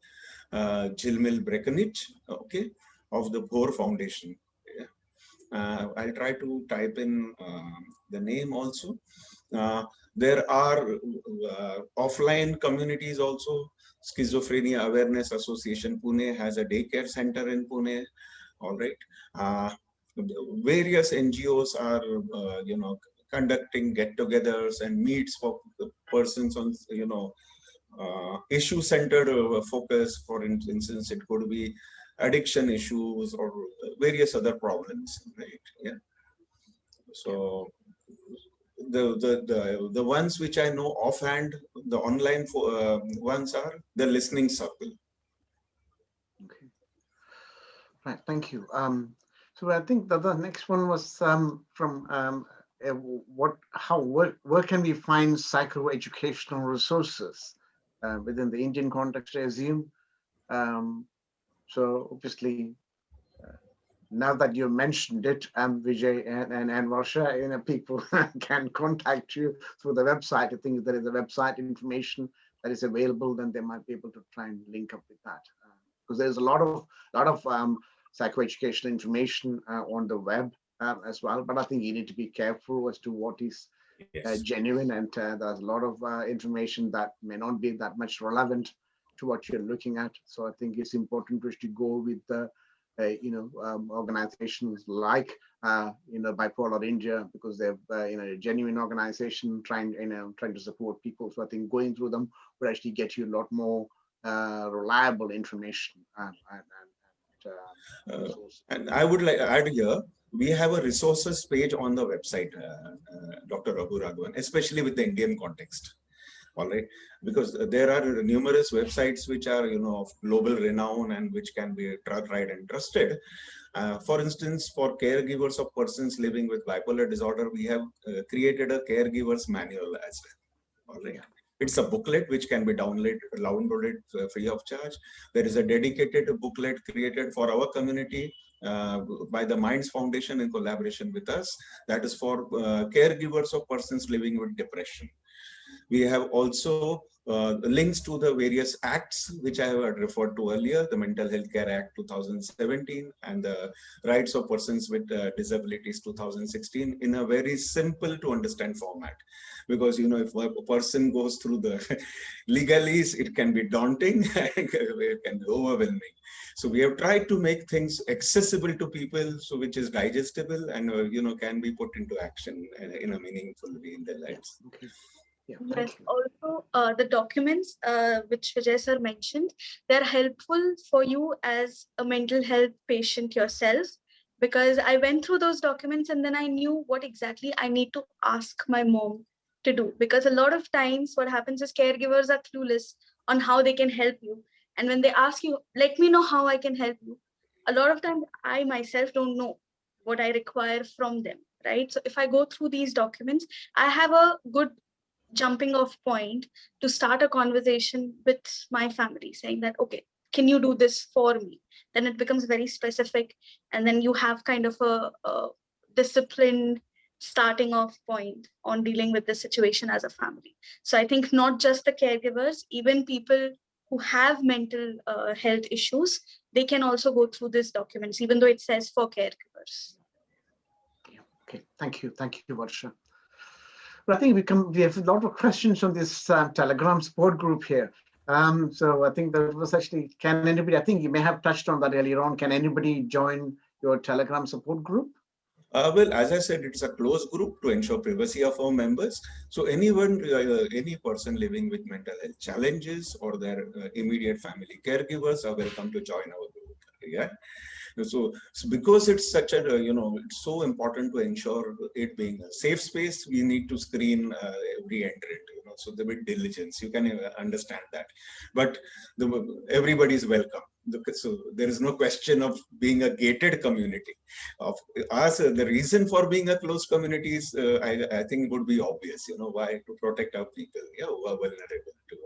Jilmil Brekanich, okay, of the Bhor Foundation. Yeah. I'll try to type in the name also. There are offline communities also. Schizophrenia Awareness Association Pune has a daycare center in Pune. All right. Various NGOs are, conducting get-togethers and meets for persons on, issue-centered focus. For instance, it could be addiction issues or various other problems, right? Yeah. So the ones which I know offhand, the online ones are the listening circle. Okay. Right. Thank you. So I think the next one was from where can we find psychoeducational resources within the Indian context, I assume. So obviously, now that you mentioned it, Vijay and Varsha, people can contact you through the website. I think there is a website information that is available, then they might be able to try and link up with that, because there's a lot of psychoeducational information on the web as well. But I think you need to be careful as to what is genuine, and there's a lot of information that may not be that much relevant to what you're looking at. So I think it's important to go with the organizations like Bipolar India, because they're a genuine organization trying to support people. So I think going through them will actually get you a lot more reliable information and I would like to add here, we have a resources page on the website, Dr. Raghu Raghavan, especially with the Indian context. All right, because there are numerous websites which are of global renown and which can be tried and trusted. For instance, for caregivers of persons living with bipolar disorder, we have created a caregiver's manual as well. All right. It's a booklet which can be downloaded free of charge. There is a dedicated booklet created for our community by the Minds Foundation in collaboration with us. That is for caregivers of persons living with depression. We have also links to the various acts which I have referred to earlier, the Mental Health Care Act 2017 and the Rights of Persons with Disabilities 2016 in a very simple to understand format. Because if a person goes through the legalese, it can be daunting, it can be overwhelming. So we have tried to make things accessible to people, so which is digestible and can be put into action in a meaningful way in their lives. Okay. Yeah, yes, also the documents which Vijay sir mentioned, they're helpful for you as a mental health patient yourself, because I went through those documents and then I knew what exactly I need to ask my mom to do. Because a lot of times what happens is caregivers are clueless on how they can help you. And when they ask you, let me know how I can help you, a lot of times I myself don't know. what I require from them, right? So if I go through these documents, I have a good jumping off point to start a conversation with my family, saying that, okay, can you do this for me? Then it becomes very specific. And then you have kind of a disciplined starting off point on dealing with the situation as a family. So I think not just the caregivers, even people who have mental health issues, they can also go through these documents, even though it says for caregivers. Okay, thank you, Varsha. Well, I think we have a lot of questions on this Telegram support group here. So I think that was actually, can anybody, I think you may have touched on that earlier on, can anybody join your Telegram support group? Well, as I said, it's a closed group to ensure privacy of our members. So anyone, any person living with mental health challenges or their immediate family caregivers are welcome to join our group. Yeah. So because it's such a, it's so important to ensure it being a safe space, we need to screen every entrant, so the with diligence, you can understand that. But everybody is welcome. So there is no question of being a gated community. Of us, the reason for being a closed community is, I think, would be obvious. Why? To protect our people, who are vulnerable to,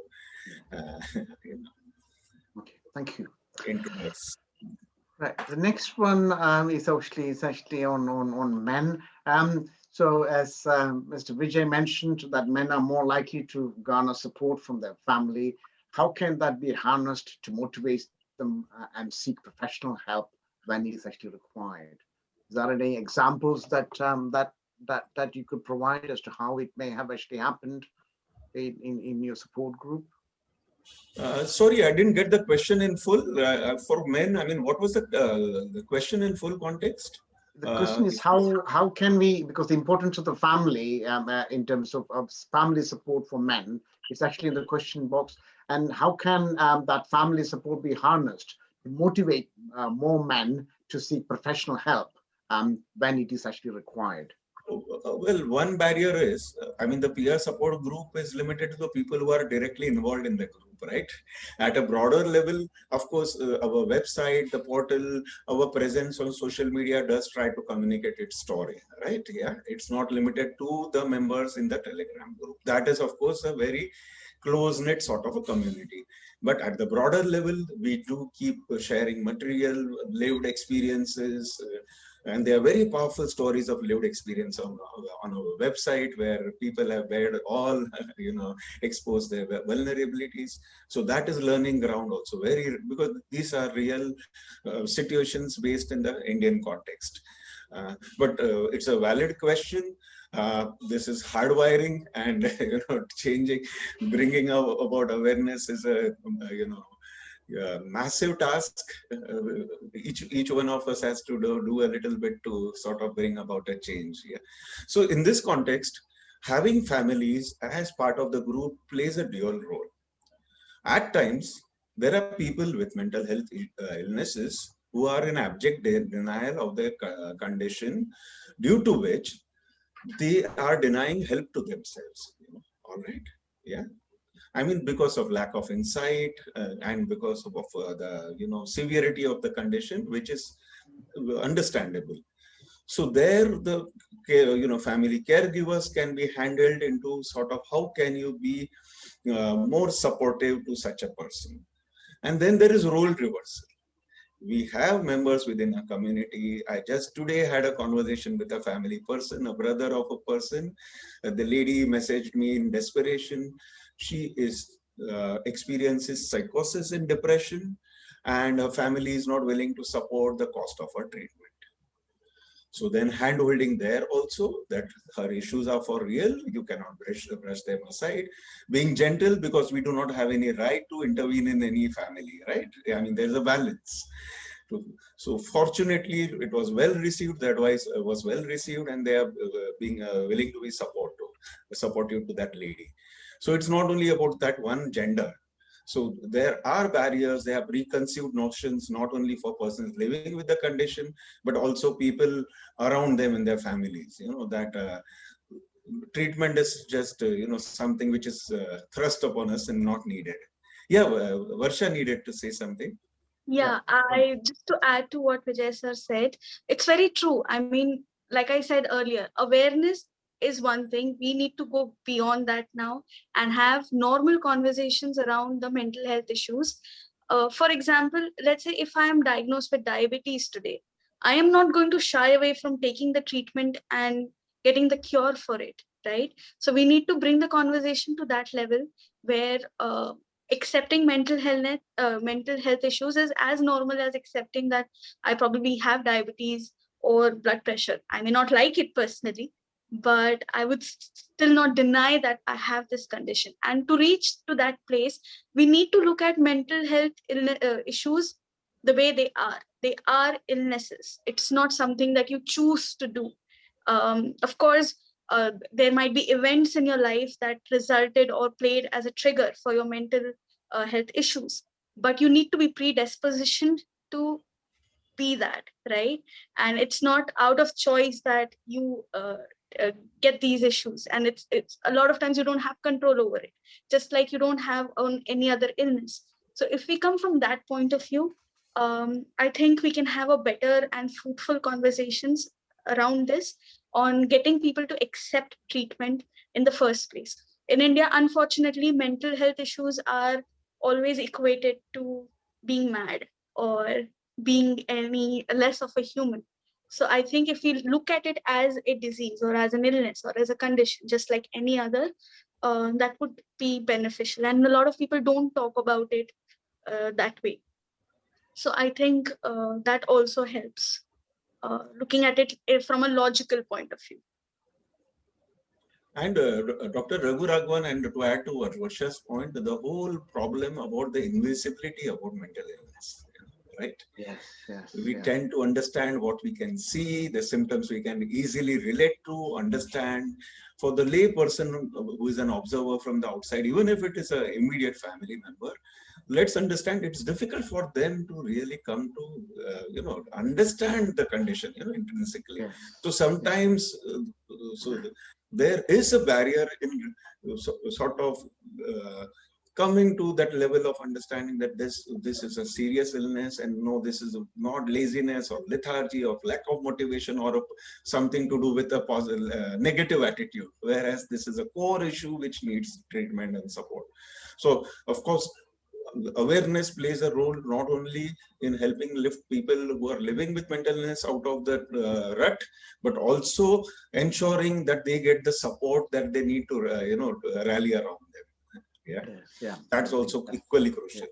Okay, thank you. Introduce. Right. The next one is actually on men. So as Mr. Vijay mentioned, that men are more likely to garner support from their family. How can that be harnessed to motivate them and seek professional help when it is actually required? Is there any examples that that you could provide as to how it may have actually happened in your support group? Sorry, I didn't get the question in full. For men, I mean, what was the question in full context? The question is how can we, because the importance of the family in terms of family support for men, it's actually in the question box, and how can that family support be harnessed to motivate more men to seek professional help when it is actually required? Well, one barrier is, I mean, the peer support group is limited to the people who are directly involved in the group, right? At a broader level, of course, our website, the portal, our presence on social media does try to communicate its story, right? Yeah, it's not limited to the members in the Telegram group. That is, of course, a very close-knit sort of a community. But at the broader level, we do keep sharing material, lived experiences, and there are very powerful stories of lived experience on our website where people have all, exposed their vulnerabilities. So that is learning ground also, because these are real situations based in the Indian context. But it's a valid question. This is hardwiring, and changing, bringing about awareness is a massive task. Each one of us has to do a little bit to sort of bring about a change. Yeah. So in this context, having families as part of the group plays a dual role. At times, there are people with mental health illnesses who are in abject denial of their condition, due to which they are denying help to themselves. All right. Yeah. I mean, because of lack of insight and because of the severity of the condition, which is understandable. So there, the family caregivers can be handled into sort of how can you be more supportive to such a person. And then there is role reversal. We have members within a community. I just today had a conversation with a family person, a brother of a person. The lady messaged me in desperation. She experiences psychosis and depression, and her family is not willing to support the cost of her treatment. So then hand-holding there also, that her issues are for real, you cannot brush them aside. Being gentle, because we do not have any right to intervene in any family, right? I mean, there's a balance. So fortunately, it was well received, the advice was well received, and they are being willing to be supportive to that lady. So it's not only about that one gender. So there are barriers, there are preconceived notions, not only for persons living with the condition, but also people around them in their families, that treatment is just, something which is thrust upon us and not needed. Yeah, Varsha needed to say something. Yeah, I just to add to what Vijay sir said, it's very true. I mean, like I said earlier, awareness is one thing. We need to go beyond that now and have normal conversations around the mental health issues. For example, let's say if I am diagnosed with diabetes today, I am not going to shy away from taking the treatment and getting the cure for it, right? So we need to bring the conversation to that level where accepting mental health issues is as normal as accepting that I probably have diabetes or blood pressure. I may not like it personally, but I would still not deny that I have this condition. And to reach to that place, we need to look at mental health issues the way they are. They are illnesses. It's not something that you choose to do. Of course, there might be events in your life that resulted or played as a trigger for your mental health issues, but you need to be predispositioned to be that, right? And it's not out of choice that you get these issues, and it's a lot of times you don't have control over it, just like you don't have on any other illness. So if we come from that point of view, I think we can have a better and fruitful conversations around this on getting people to accept treatment in the first place. In India, unfortunately, mental health issues are always equated to being mad or being any less of a human. So I think if we look at it as a disease or as an illness or as a condition, just like any other, that would be beneficial. And a lot of people don't talk about it that way. So I think that also helps looking at it from a logical point of view. And Dr. Raghu Raghavan, and to add to Varsha's point, the whole problem about the invisibility about mental illness, right? Yes, yes. We tend to understand what we can see, the symptoms we can easily relate to, understand. For the lay person who is an observer from the outside, even if it is an immediate family member, let's understand it's difficult for them to really come to, understand the condition, intrinsically. Yes. So sometimes, there is a barrier in sort of coming to that level of understanding that this is a serious illness, and no, this is not laziness or lethargy or lack of motivation or something to do with a positive, negative attitude, whereas this is a core issue which needs treatment and support. So of course, awareness plays a role not only in helping lift people who are living with mental illness out of that rut, but also ensuring that they get the support that they need to, to rally around them. Yeah, yes, that's also equally crucial.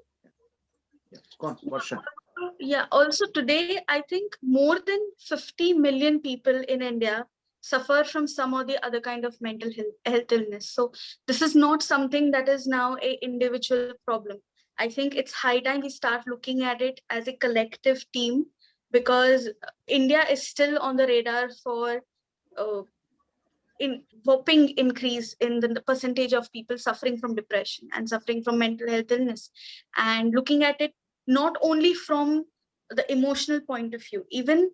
Go on, Varsha. Yeah, also today, I think more than 50 million people in India suffer from some or the other kind of mental health illness. So this is not something that is now a individual problem. I think it's high time we start looking at it as a collective team, because India is still on the radar for in whopping increase in the percentage of people suffering from depression and suffering from mental health illness, and looking at it not only from the emotional point of view, even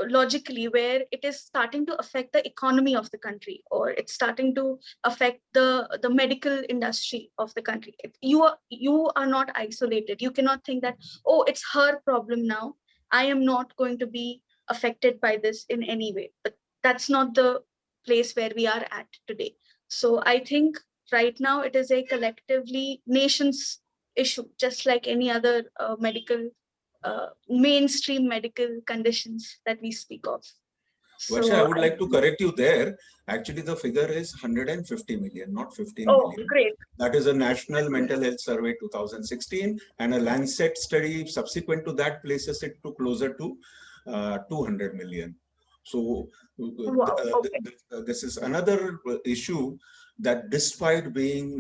logically, where it is starting to affect the economy of the country, or it's starting to affect the medical industry of the country. You are not isolated. You cannot think that, oh, it's her problem now, I am not going to be affected by this in any way. But that's not the place where we are at today. So I think right now it is a collectively nation's issue, just like any other mainstream medical conditions that we speak of. Varsha, I would like to correct you there. Actually, the figure is 150 million, not 15 million. Great. That is a National Mental Health Survey 2016, and a Lancet study subsequent to that places it to closer to 200 million. So this is another issue that despite being,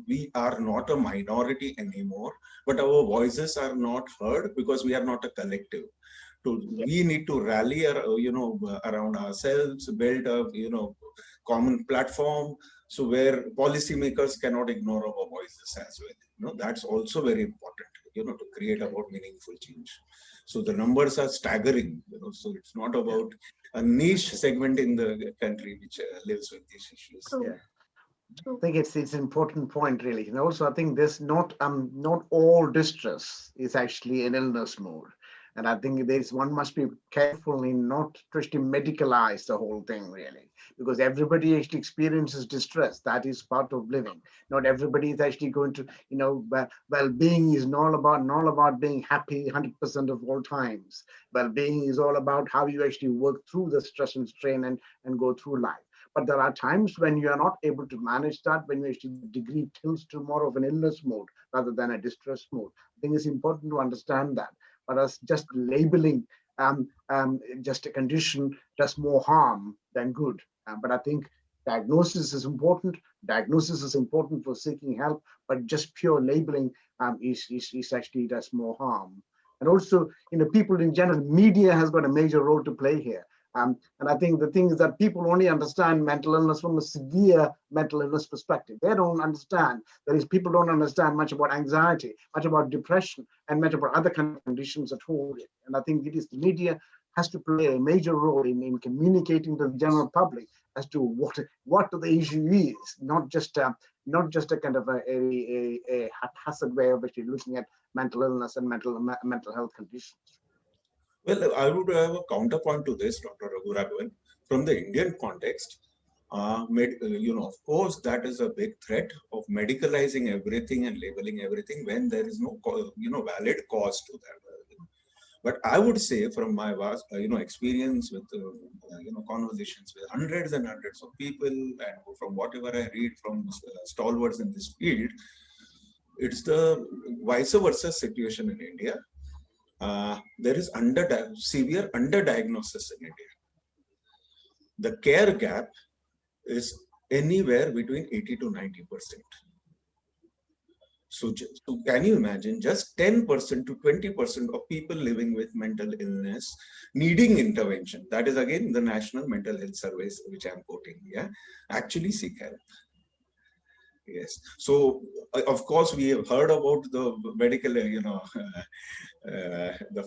we are not a minority anymore, but our voices are not heard because we are not a collective. We need to rally, around ourselves, build a, common platform, so where policymakers cannot ignore our voices as well. That's also very important, to create about meaningful change. So the numbers are staggering, so it's not about a niche segment in the country which lives with these issues. Yeah. True. I think it's an important point, really. And also, I think there's not all distress is actually an illness mode. And I think there's one must be careful in not trying to medicalize the whole thing, really, because everybody actually experiences distress. That is part of living. Not everybody is actually going to, well-being is not about being happy 100% of all times. Well-being is all about how you actually work through the stress and strain and go through life. But there are times when you are not able to manage that, when you actually degree tilts to more of an illness mode rather than a distress mode. I think it's important to understand that. But as just labeling just a condition does more harm than good. But I think diagnosis is important. Diagnosis is important for seeking help, but just pure labeling is actually does more harm. And also, people in general, media has got a major role to play here. And I think the thing is that people only understand mental illness from a severe mental illness perspective. They don't understand. That is, people don't understand much about anxiety, much about depression, and much about other kind of conditions at all. And I think it is the media has to play a major role in communicating to the general public as to what the issue is, not just a kind of a haphazard way of actually looking at mental illness and mental health conditions. Well, I would have a counterpoint to this, Dr. Raghu Raghavan. From the Indian context, of course, that is a big threat of medicalizing everything and labeling everything when there is no, valid cause to that. But I would say, from my vast, experience with, conversations with hundreds and hundreds of people, and from whatever I read from stalwarts in this field, it's the vice versa situation in India. There is severe underdiagnosis in India. The care gap is anywhere between 80 to 90%. So can you imagine just 10% to 20% of people living with mental illness needing intervention? That is again the National Mental Health Surveys, which I'm quoting, actually seek help. Yes. So, of course, we have heard about the medical, the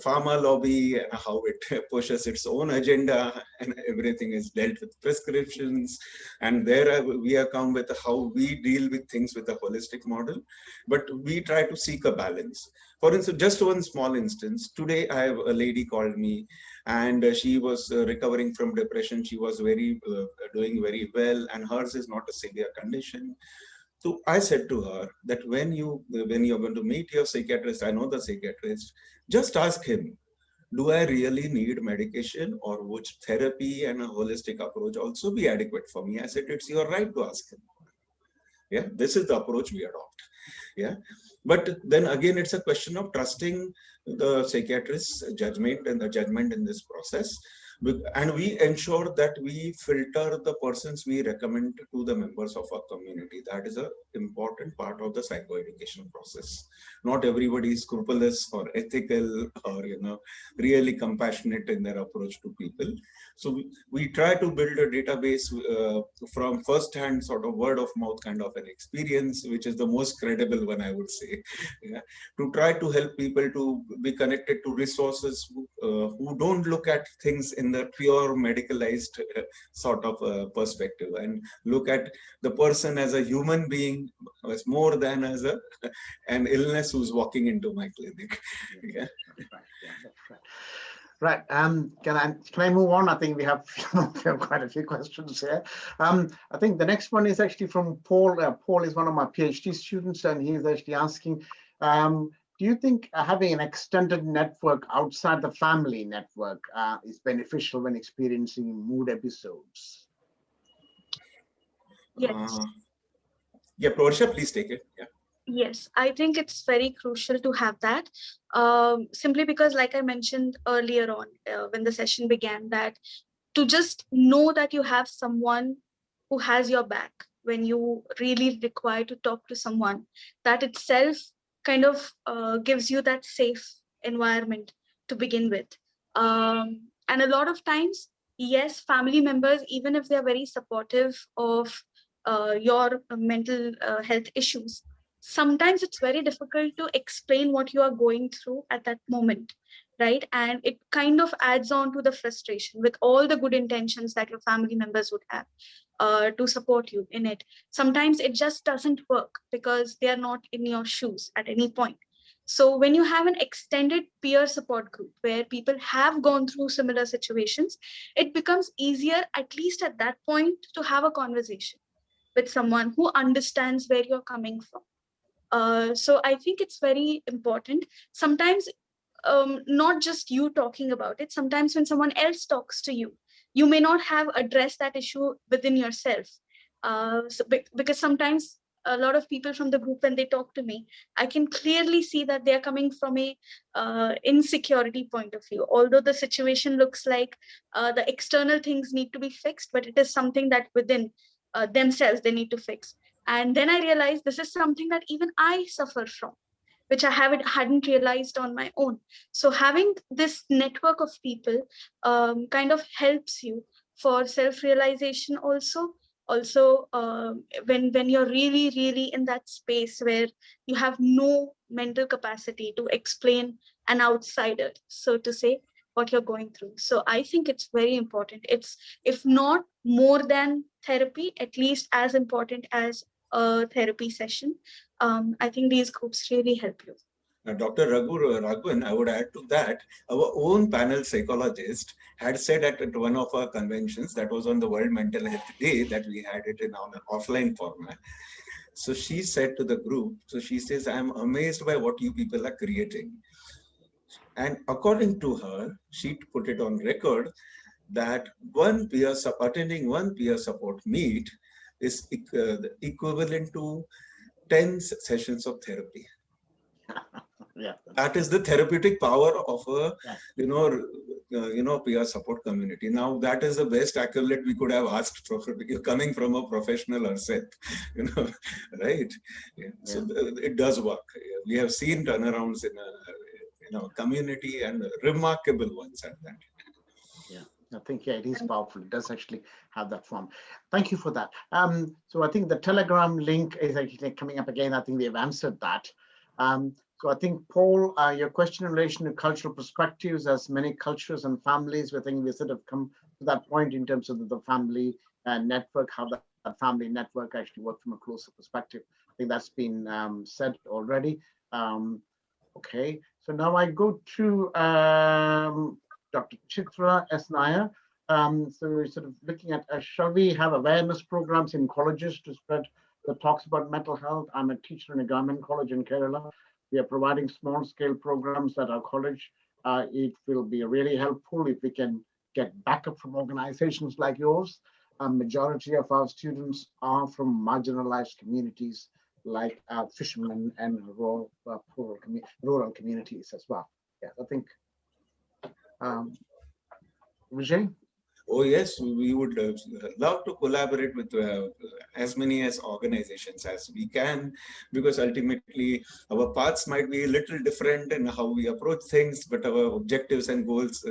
pharma lobby, and how it pushes its own agenda, and everything is dealt with prescriptions. And there we have come with how we deal with things with a holistic model. But we try to seek a balance. For instance, just one small instance. Today, I have a lady called me, and she was recovering from depression. She was doing very well, and hers is not a severe condition. So I said to her that when you're going to meet your psychiatrist, I know the psychiatrist, just ask him, do I really need medication, or would therapy and a holistic approach also be adequate for me? I said, it's your right to ask him. Yeah, this is the approach we adopt. Yeah, but then again, it's a question of trusting the psychiatrist's judgment and the judgment in this process. And we ensure that we filter the persons we recommend to the members of our community. That is an important part of the psychoeducation process. Not everybody is scrupulous or ethical or really compassionate in their approach to people. So we try to build a database from first-hand sort of word of mouth kind of an experience, which is the most credible one, I would say, to try to help people to be connected to resources who don't look at things in the pure medicalized sort of perspective, and look at the person as a human being as more than as an illness who's walking into my clinic. Yeah. That's right. Yeah, that's right. Right. Can I move on? I think we have quite a few questions here. I think the next one is actually from Paul. Paul is one of my PhD students, and he's actually asking, do you think having an extended network outside the family network is beneficial when experiencing mood episodes? Yes. Yeah, Varsha, please take it. Yeah. Yes, I think it's very crucial to have that, simply because, like I mentioned earlier on when the session began, that to just know that you have someone who has your back when you really require to talk to someone, that itself kind of gives you that safe environment to begin with. And a lot of times, yes, family members, even if they're very supportive of your mental health issues, sometimes it's very difficult to explain what you are going through at that moment. right? And it kind of adds on to the frustration with all the good intentions that your family members would have to support you in it. Sometimes it just doesn't work because they are not in your shoes at any point. So when you have an extended peer support group where people have gone through similar situations, it becomes easier, at least at that point, to have a conversation with someone who understands where you're coming from. So I think it's very important. Sometimes not just you talking about it, sometimes when someone else talks to you, you may not have addressed that issue within yourself. Because sometimes a lot of people from the group, when they talk to me, I can clearly see that they're coming from a insecurity point of view. Although the situation looks like the external things need to be fixed, but it is something that within themselves they need to fix. And then I realized this is something that even I suffer from, which I hadn't realized on my own. So having this network of people kind of helps you for self-realization also. Also, when you're really, really in that space where you have no mental capacity to explain an outsider, so to say, what you're going through. So I think it's very important. It's, if not more than therapy, at least as important as a therapy session. I think these groups really help you. Dr. Raghu Raghavan, I would add to that, our own panel psychologist had said at one of our conventions, that was on the World Mental Health Day, that we had it in an offline format. So she said to the group, so she says, I'm amazed by what you people are creating. And according to her, she put it on record that attending one peer support meet is equivalent to 10 sessions of therapy. Yeah, that is the therapeutic power of a yeah. peer support community. Now that is the best accolade we could have asked for, coming from a professional herself, right? Yeah. So it does work. We have seen turnarounds in a community, and remarkable ones at that. Yeah, I think it is powerful. It does actually have that form. Thank you for that. So I think the Telegram link is actually coming up again. I think we have answered that. So I think, Paul, your question in relation to cultural perspectives, as many cultures and families, we think we sort of come to that point in terms of the family network, how that family network actually works from a closer perspective. I think that's been said already. Okay, so now I go to Dr. Chitra S. Nair. So we're sort of looking at, shall we have awareness programs in colleges to spread the talks about mental health? I'm a teacher in a government college in Kerala. We are providing small scale programs at our college. It will be really helpful if we can get backup from organizations like yours. A majority of our students are from marginalized communities like fishermen and rural communities as well. Yeah, I think, Vijay? Oh yes, we would love to collaborate with as many as organizations as we can, because ultimately our paths might be a little different in how we approach things, but our objectives and goals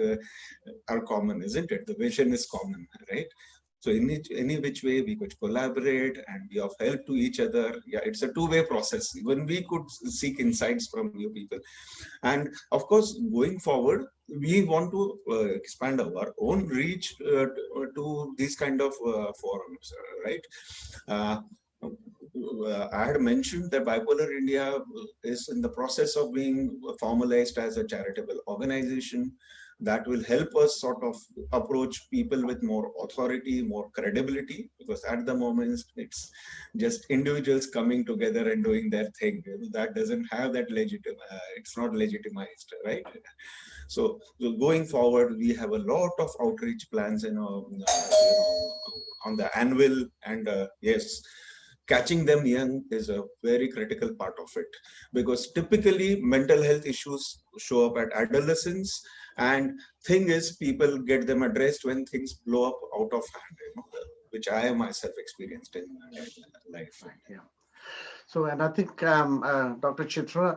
are common, isn't it? The vision is common, right? So in any which way we could collaborate and be of help to each other. Yeah, it's a two-way process. Even we could seek insights from you people. And of course, going forward, we want to expand our own reach to these kind of forums, right? I had mentioned that Bipolar India is in the process of being formalized as a charitable organization that will help us sort of approach people with more authority, more credibility, because at the moment it's just individuals coming together and doing their thing. That doesn't have that it's not legitimized, right? So going forward, we have a lot of outreach plans on the annual, and yes, catching them young is a very critical part of it, because typically mental health issues show up at adolescence, and thing is people get them addressed when things blow up out of hand, which I myself experienced in life. Yeah. So, and I think, Dr. Chitra,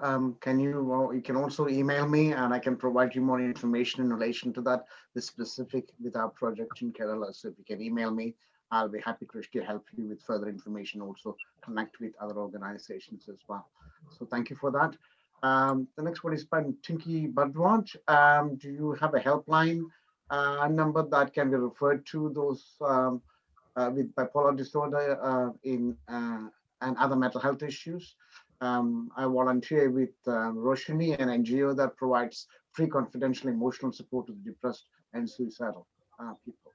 you can also email me, and I can provide you more information in relation to that, the specific with our project in Kerala. So if you can email me, I'll be happy to help you with further information, also connect with other organizations as well. So thank you for that. The next one is by Tinky Badwaj. Do you have a helpline number that can be referred to those with bipolar disorder and other mental health issues? I volunteer with Roshini, an NGO that provides free confidential emotional support to the depressed and suicidal people.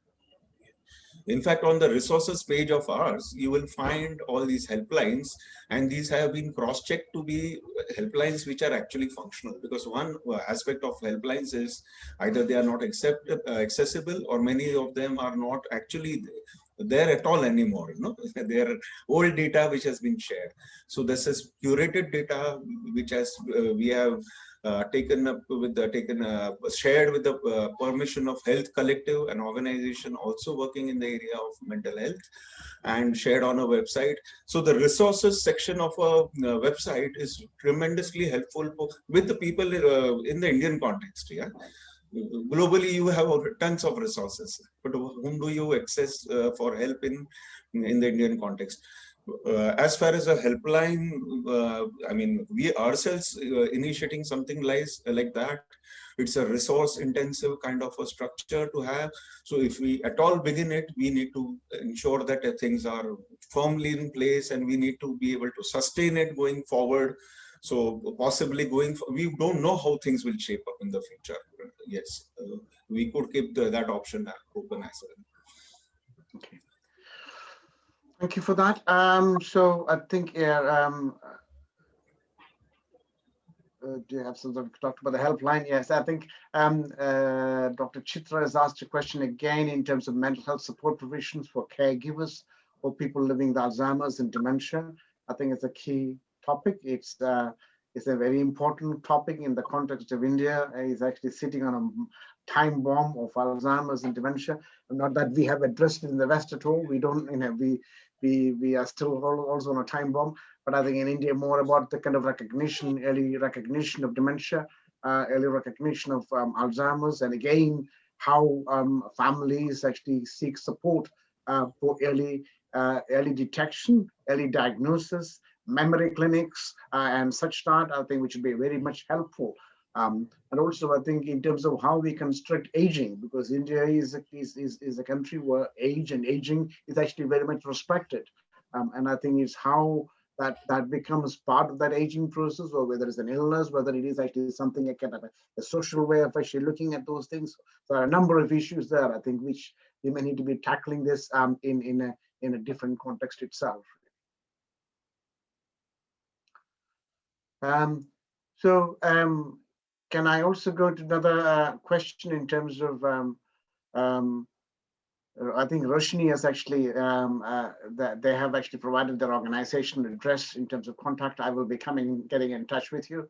In fact, on the resources page of ours, you will find all these helplines, and these have been cross-checked to be helplines which are actually functional. Because one aspect of helplines is either they are not accessible, or many of them are not actually there at all anymore. They are old data which has been shared. So this is curated data which has we have taken up with the shared with the permission of Health Collective, an organization also working in the area of mental health, and shared on a website. So the resources section of a website is tremendously helpful with the people in the Indian context. Yeah. Globally, you have tons of resources, but whom do you access for help in the Indian context? As far as a helpline, I mean, we ourselves initiating something like that. It's a resource intensive kind of a structure to have. So if we at all begin it, we need to ensure that things are firmly in place, and we need to be able to sustain it going forward. So possibly we don't know how things will shape up in the future. Yes, we could keep that option open as well. Okay. Thank you for that. So I think do you have something to talk about the helpline? Yes, I think Dr. Chitra has asked a question again in terms of mental health support provisions for caregivers or people living with Alzheimer's and dementia. I think it's a key topic. It's a very important topic in the context of India. It's actually sitting on a time bomb of Alzheimer's and dementia. Not that we have addressed it in the West at all. We don't, we are still also on a time bomb. But I think in India, more about the kind of recognition, early recognition of dementia, early recognition of Alzheimer's, and again, how families actually seek support for early detection, early diagnosis, memory clinics, and such that, I think, which would be very much helpful. And also, I think in terms of how we construct aging, because India is a country where age and aging is actually very much respected. And I think it's how that becomes part of that aging process, or whether it's an illness, whether it is actually something like a social way of actually looking at those things. So there are a number of issues there, I think, which we may need to be tackling this in a different context itself. Can I also go to another question in terms of I think Roshni has actually, they have actually provided their organizational address in terms of contact. I will be getting in touch with you.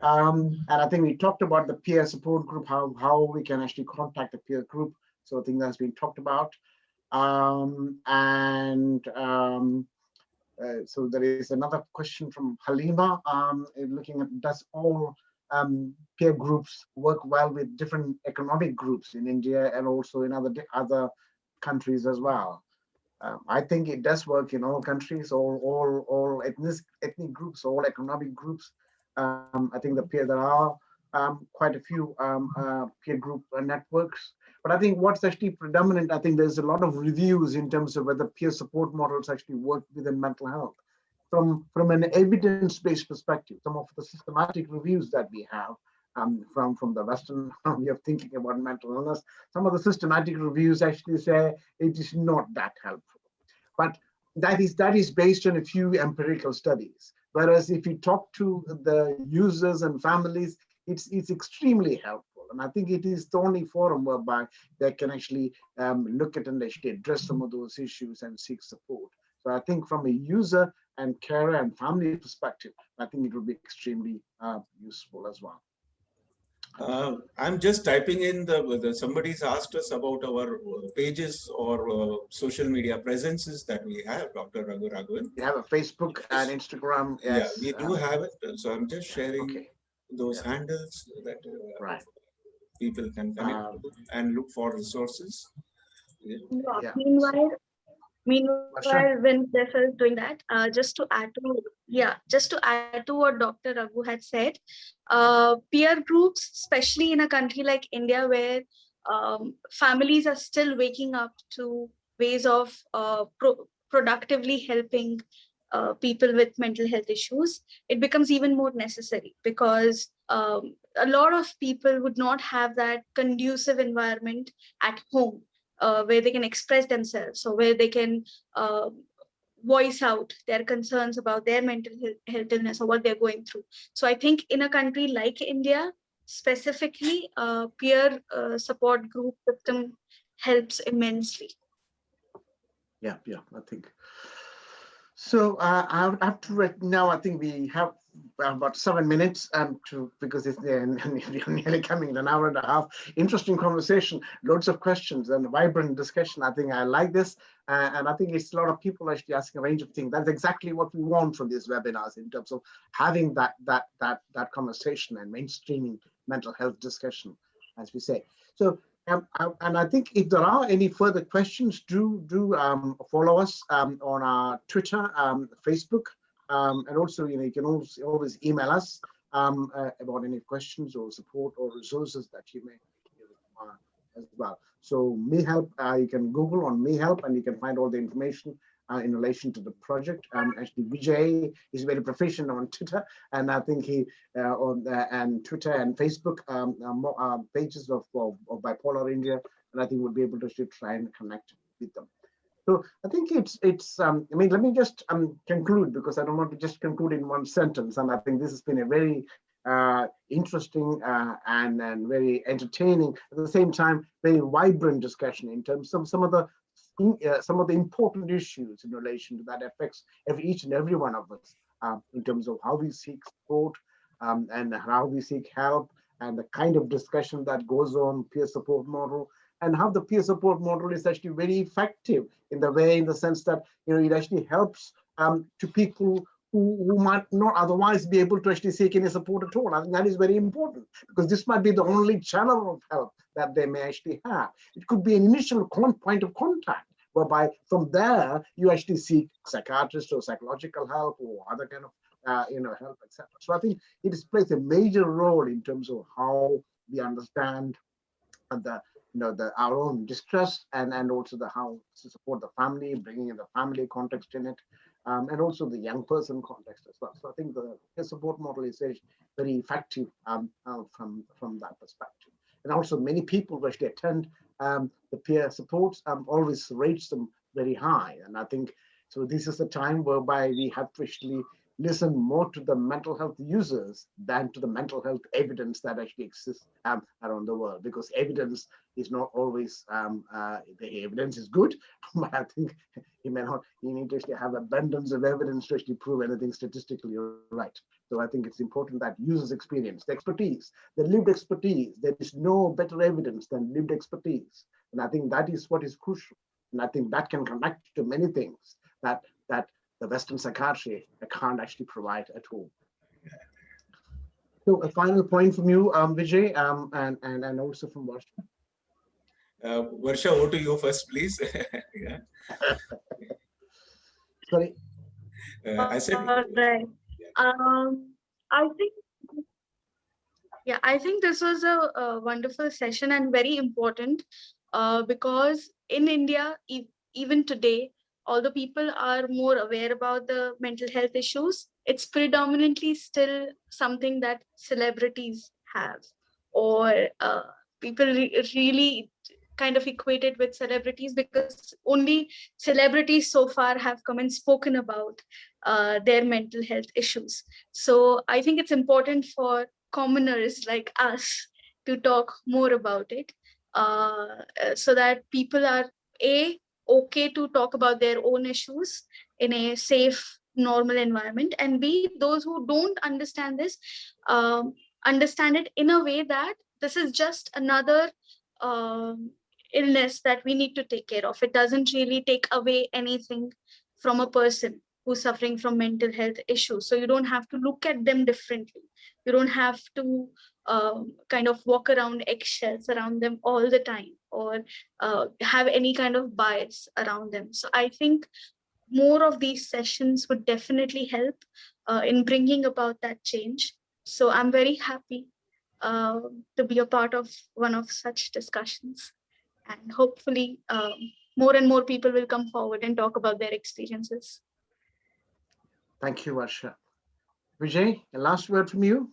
And I think we talked about the peer support group, how we can actually contact the peer group. So I think that's been talked about. So there is another question from Halima, looking at, does all peer groups work well with different economic groups in India and also in other countries as well? I think it does work in all countries, all ethnic groups, all economic groups. I think there are quite a few peer group networks. But I think what's actually predominant, I think there's a lot of reviews in terms of whether peer support models actually work within mental health. From an evidence-based perspective, some of the systematic reviews that we have from the Western way of thinking about mental illness, some of the systematic reviews actually say it is not that helpful. But that is based on a few empirical studies. Whereas if you talk to the users and families, it's extremely helpful. And I think it is the only forum whereby they can actually look at and actually address some of those issues and seek support. So I think from a user and carer and family perspective, I think it will be extremely useful as well. I'm just typing in somebody's asked us about our pages or social media presences that we have, Dr. Raghu Raghavan. We have a Facebook and Instagram. Yes, yeah, we do have it. So I'm just sharing those handles that people can connect and look for resources. Meanwhile, Varsha? Meanwhile, when Jeff is doing that, just to add to what Dr. Raghu had said, peer groups, especially in a country like India, where families are still waking up to ways of productively helping people with mental health issues, it becomes even more necessary because a lot of people would not have that conducive environment at home where they can express themselves, or where they can uh, voice out their concerns about their mental health illness or what they're going through. So I think in a country like India, specifically, peer support group system helps immensely. Yeah, I think. So I would have to right now. I think we have about 7 minutes to, because it's nearly coming in an hour and a half. Interesting conversation, loads of questions and vibrant discussion. I think I like this, and I think it's a lot of people actually asking a range of things. That's exactly what we want from these webinars in terms of having that conversation and mainstreaming mental health discussion, as we say. So. And I think if there are any further questions, do follow us on our Twitter, Facebook, and also you can always email us about any questions or support or resources that you may require as well. So MeHeLP, you can Google on MeHeLP and you can find all the information in relation to the project. Actually, Vijay is very proficient on Twitter, and I think he and Twitter and Facebook pages of Bipolar India, and I think we'll be able to try and connect with them. So I think it's. I mean, let me just conclude, because I don't want to just conclude in one sentence, and I think this has been a very interesting and very entertaining, at the same time very vibrant discussion in terms of some of the important issues in relation to that affects each and every one of us in terms of how we seek support and how we seek help, and the kind of discussion that goes on, peer support model, and how the peer support model is actually very effective in the sense that it actually helps to people who might not otherwise be able to actually seek any support at all. I think that is very important, because this might be the only channel of help that they may actually have. It could be an initial point of contact, whereby from there you actually seek psychiatrist or psychological help or other kind of help, etc. So I think it plays a major role in terms of how we understand our own distress, and also how to support the family, bringing in the family context in it. And also the young person context as well. So I think the peer support model is very effective from that perspective. And also many people who actually attend the peer supports always rates them very high. And I think, so this is a time whereby we have to actually listen more to the mental health users than to the mental health evidence that actually exists around the world, because evidence is not always, the evidence is good, but I think you need to actually have abundance of evidence to actually prove anything statistically right. So I think it's important that users' experience, the expertise, the lived expertise, there is no better evidence than lived expertise. And I think that is what is crucial. And I think that can connect to many things that the Western psychiatry can't actually provide at all. So a final point from you, Vijay, and also from Varsha. Varsha, over to you first, please. Yeah. Sorry. I said. Right. I think this was a wonderful session and very important because in India, even today, although people are more aware about the mental health issues, it's predominantly still something that celebrities have, or people really kind of equated with celebrities, because only celebrities so far have come and spoken about their mental health issues. So I think it's important for commoners like us to talk more about it, so that people are okay to talk about their own issues in a safe, normal environment, and B, those who don't understand this understand it in a way that this is just another illness that we need to take care of. It doesn't really take away anything from a person who's suffering from mental health issues. So you don't have to look at them differently. You don't have to kind of walk around eggshells around them all the time, or have any kind of bias around them. So I think more of these sessions would definitely help in bringing about that change. So I'm very happy to be a part of one of such discussions. And hopefully more and more people will come forward and talk about their experiences. Thank you, Varsha. Vijay, a last word from you.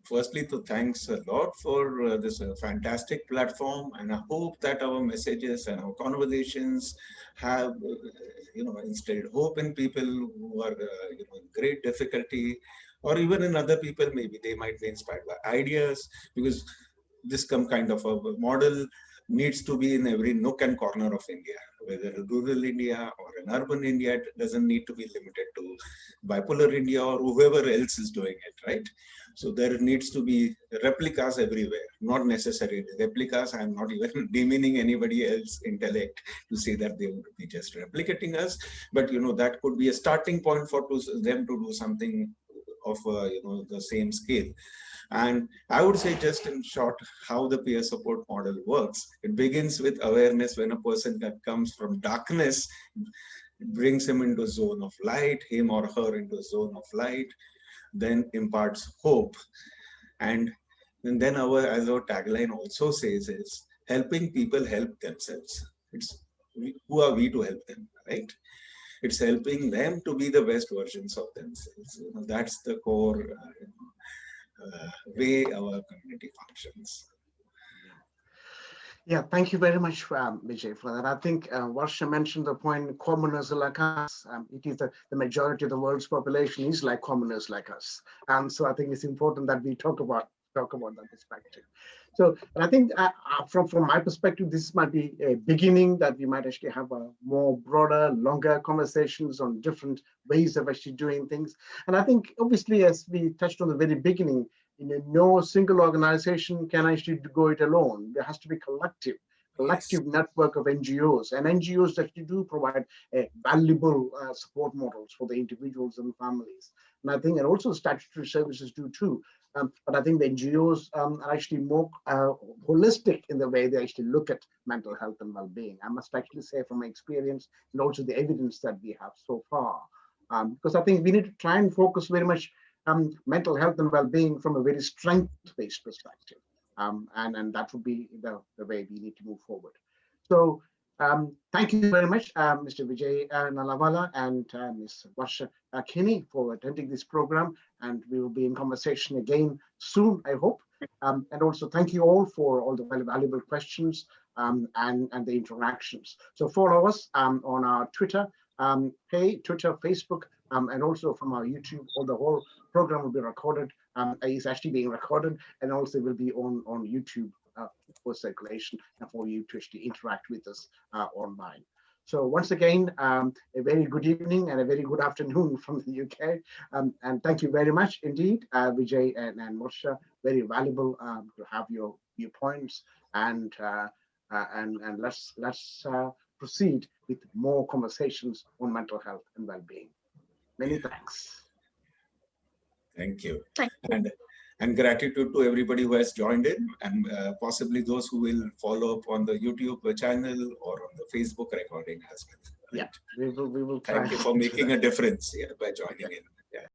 Firstly, to thanks a lot for this fantastic platform, and I hope that our messages and our conversations have, instilled hope in people who are, in great difficulty, or even in other people. Maybe they might be inspired by ideas, because this kind of a model needs to be in every nook and corner of India, whether rural India or an urban India. It doesn't need to be limited to bipolar India or whoever else is doing it, right? So there needs to be replicas everywhere, not necessarily replicas. I'm not even demeaning anybody else's intellect to say that they would be just replicating us, but that could be a starting point for them to do something of the same scale. And I would say, just in short, how the peer support model works. It begins with awareness. When a person that comes from darkness, it brings him into a zone of light, him or her into a zone of light, then imparts hope. And then as our tagline also says, is helping people help themselves. Who are we to help them, right? It's helping them to be the best versions of themselves. That's the core way our community functions. Yeah, thank you very much, Vijay, for that. I think Varsha mentioned the point, commoners like us. It is the majority of the world's population is like commoners like us. And so I think it's important that we talk about that perspective. So, and I think from my perspective, this might be a beginning that we might actually have a more broader, longer conversations on different ways of actually doing things. And I think, obviously, as we touched on the very beginning, no single organization can actually go it alone. There has to be collective network of NGOs, and NGOs actually do provide valuable support models for the individuals and families. And I think, and also statutory services do too. But I think the NGOs are actually more holistic in the way they actually look at mental health and well-being. I must actually say, from my experience and also the evidence that we have so far, because I think we need to try and focus very much mental health and well-being from a very strength-based perspective. And that would be the way we need to move forward. So thank you very much, Mr. Vijay Nallawala and Ms. Varsha Kini, for attending this program. And we will be in conversation again soon, I hope. And also thank you all for all the valuable questions and the interactions. So follow us on our Twitter, Twitter, Facebook, and also from our YouTube. The whole program will be recorded. It's actually being recorded, and also will be on YouTube for circulation and for you to actually interact with us online. So once again, a very good evening and a very good afternoon from the UK. And thank you very much indeed, Vijay and Varsha. Very valuable to have your viewpoints, and let's proceed with more conversations on mental health and well-being. Many thanks. Thank you. Thank you. And gratitude to everybody who has joined in, and possibly those who will follow up on the YouTube channel or on the Facebook recording as well. Right? Yeah, we will try. Thank you for making a difference by joining in.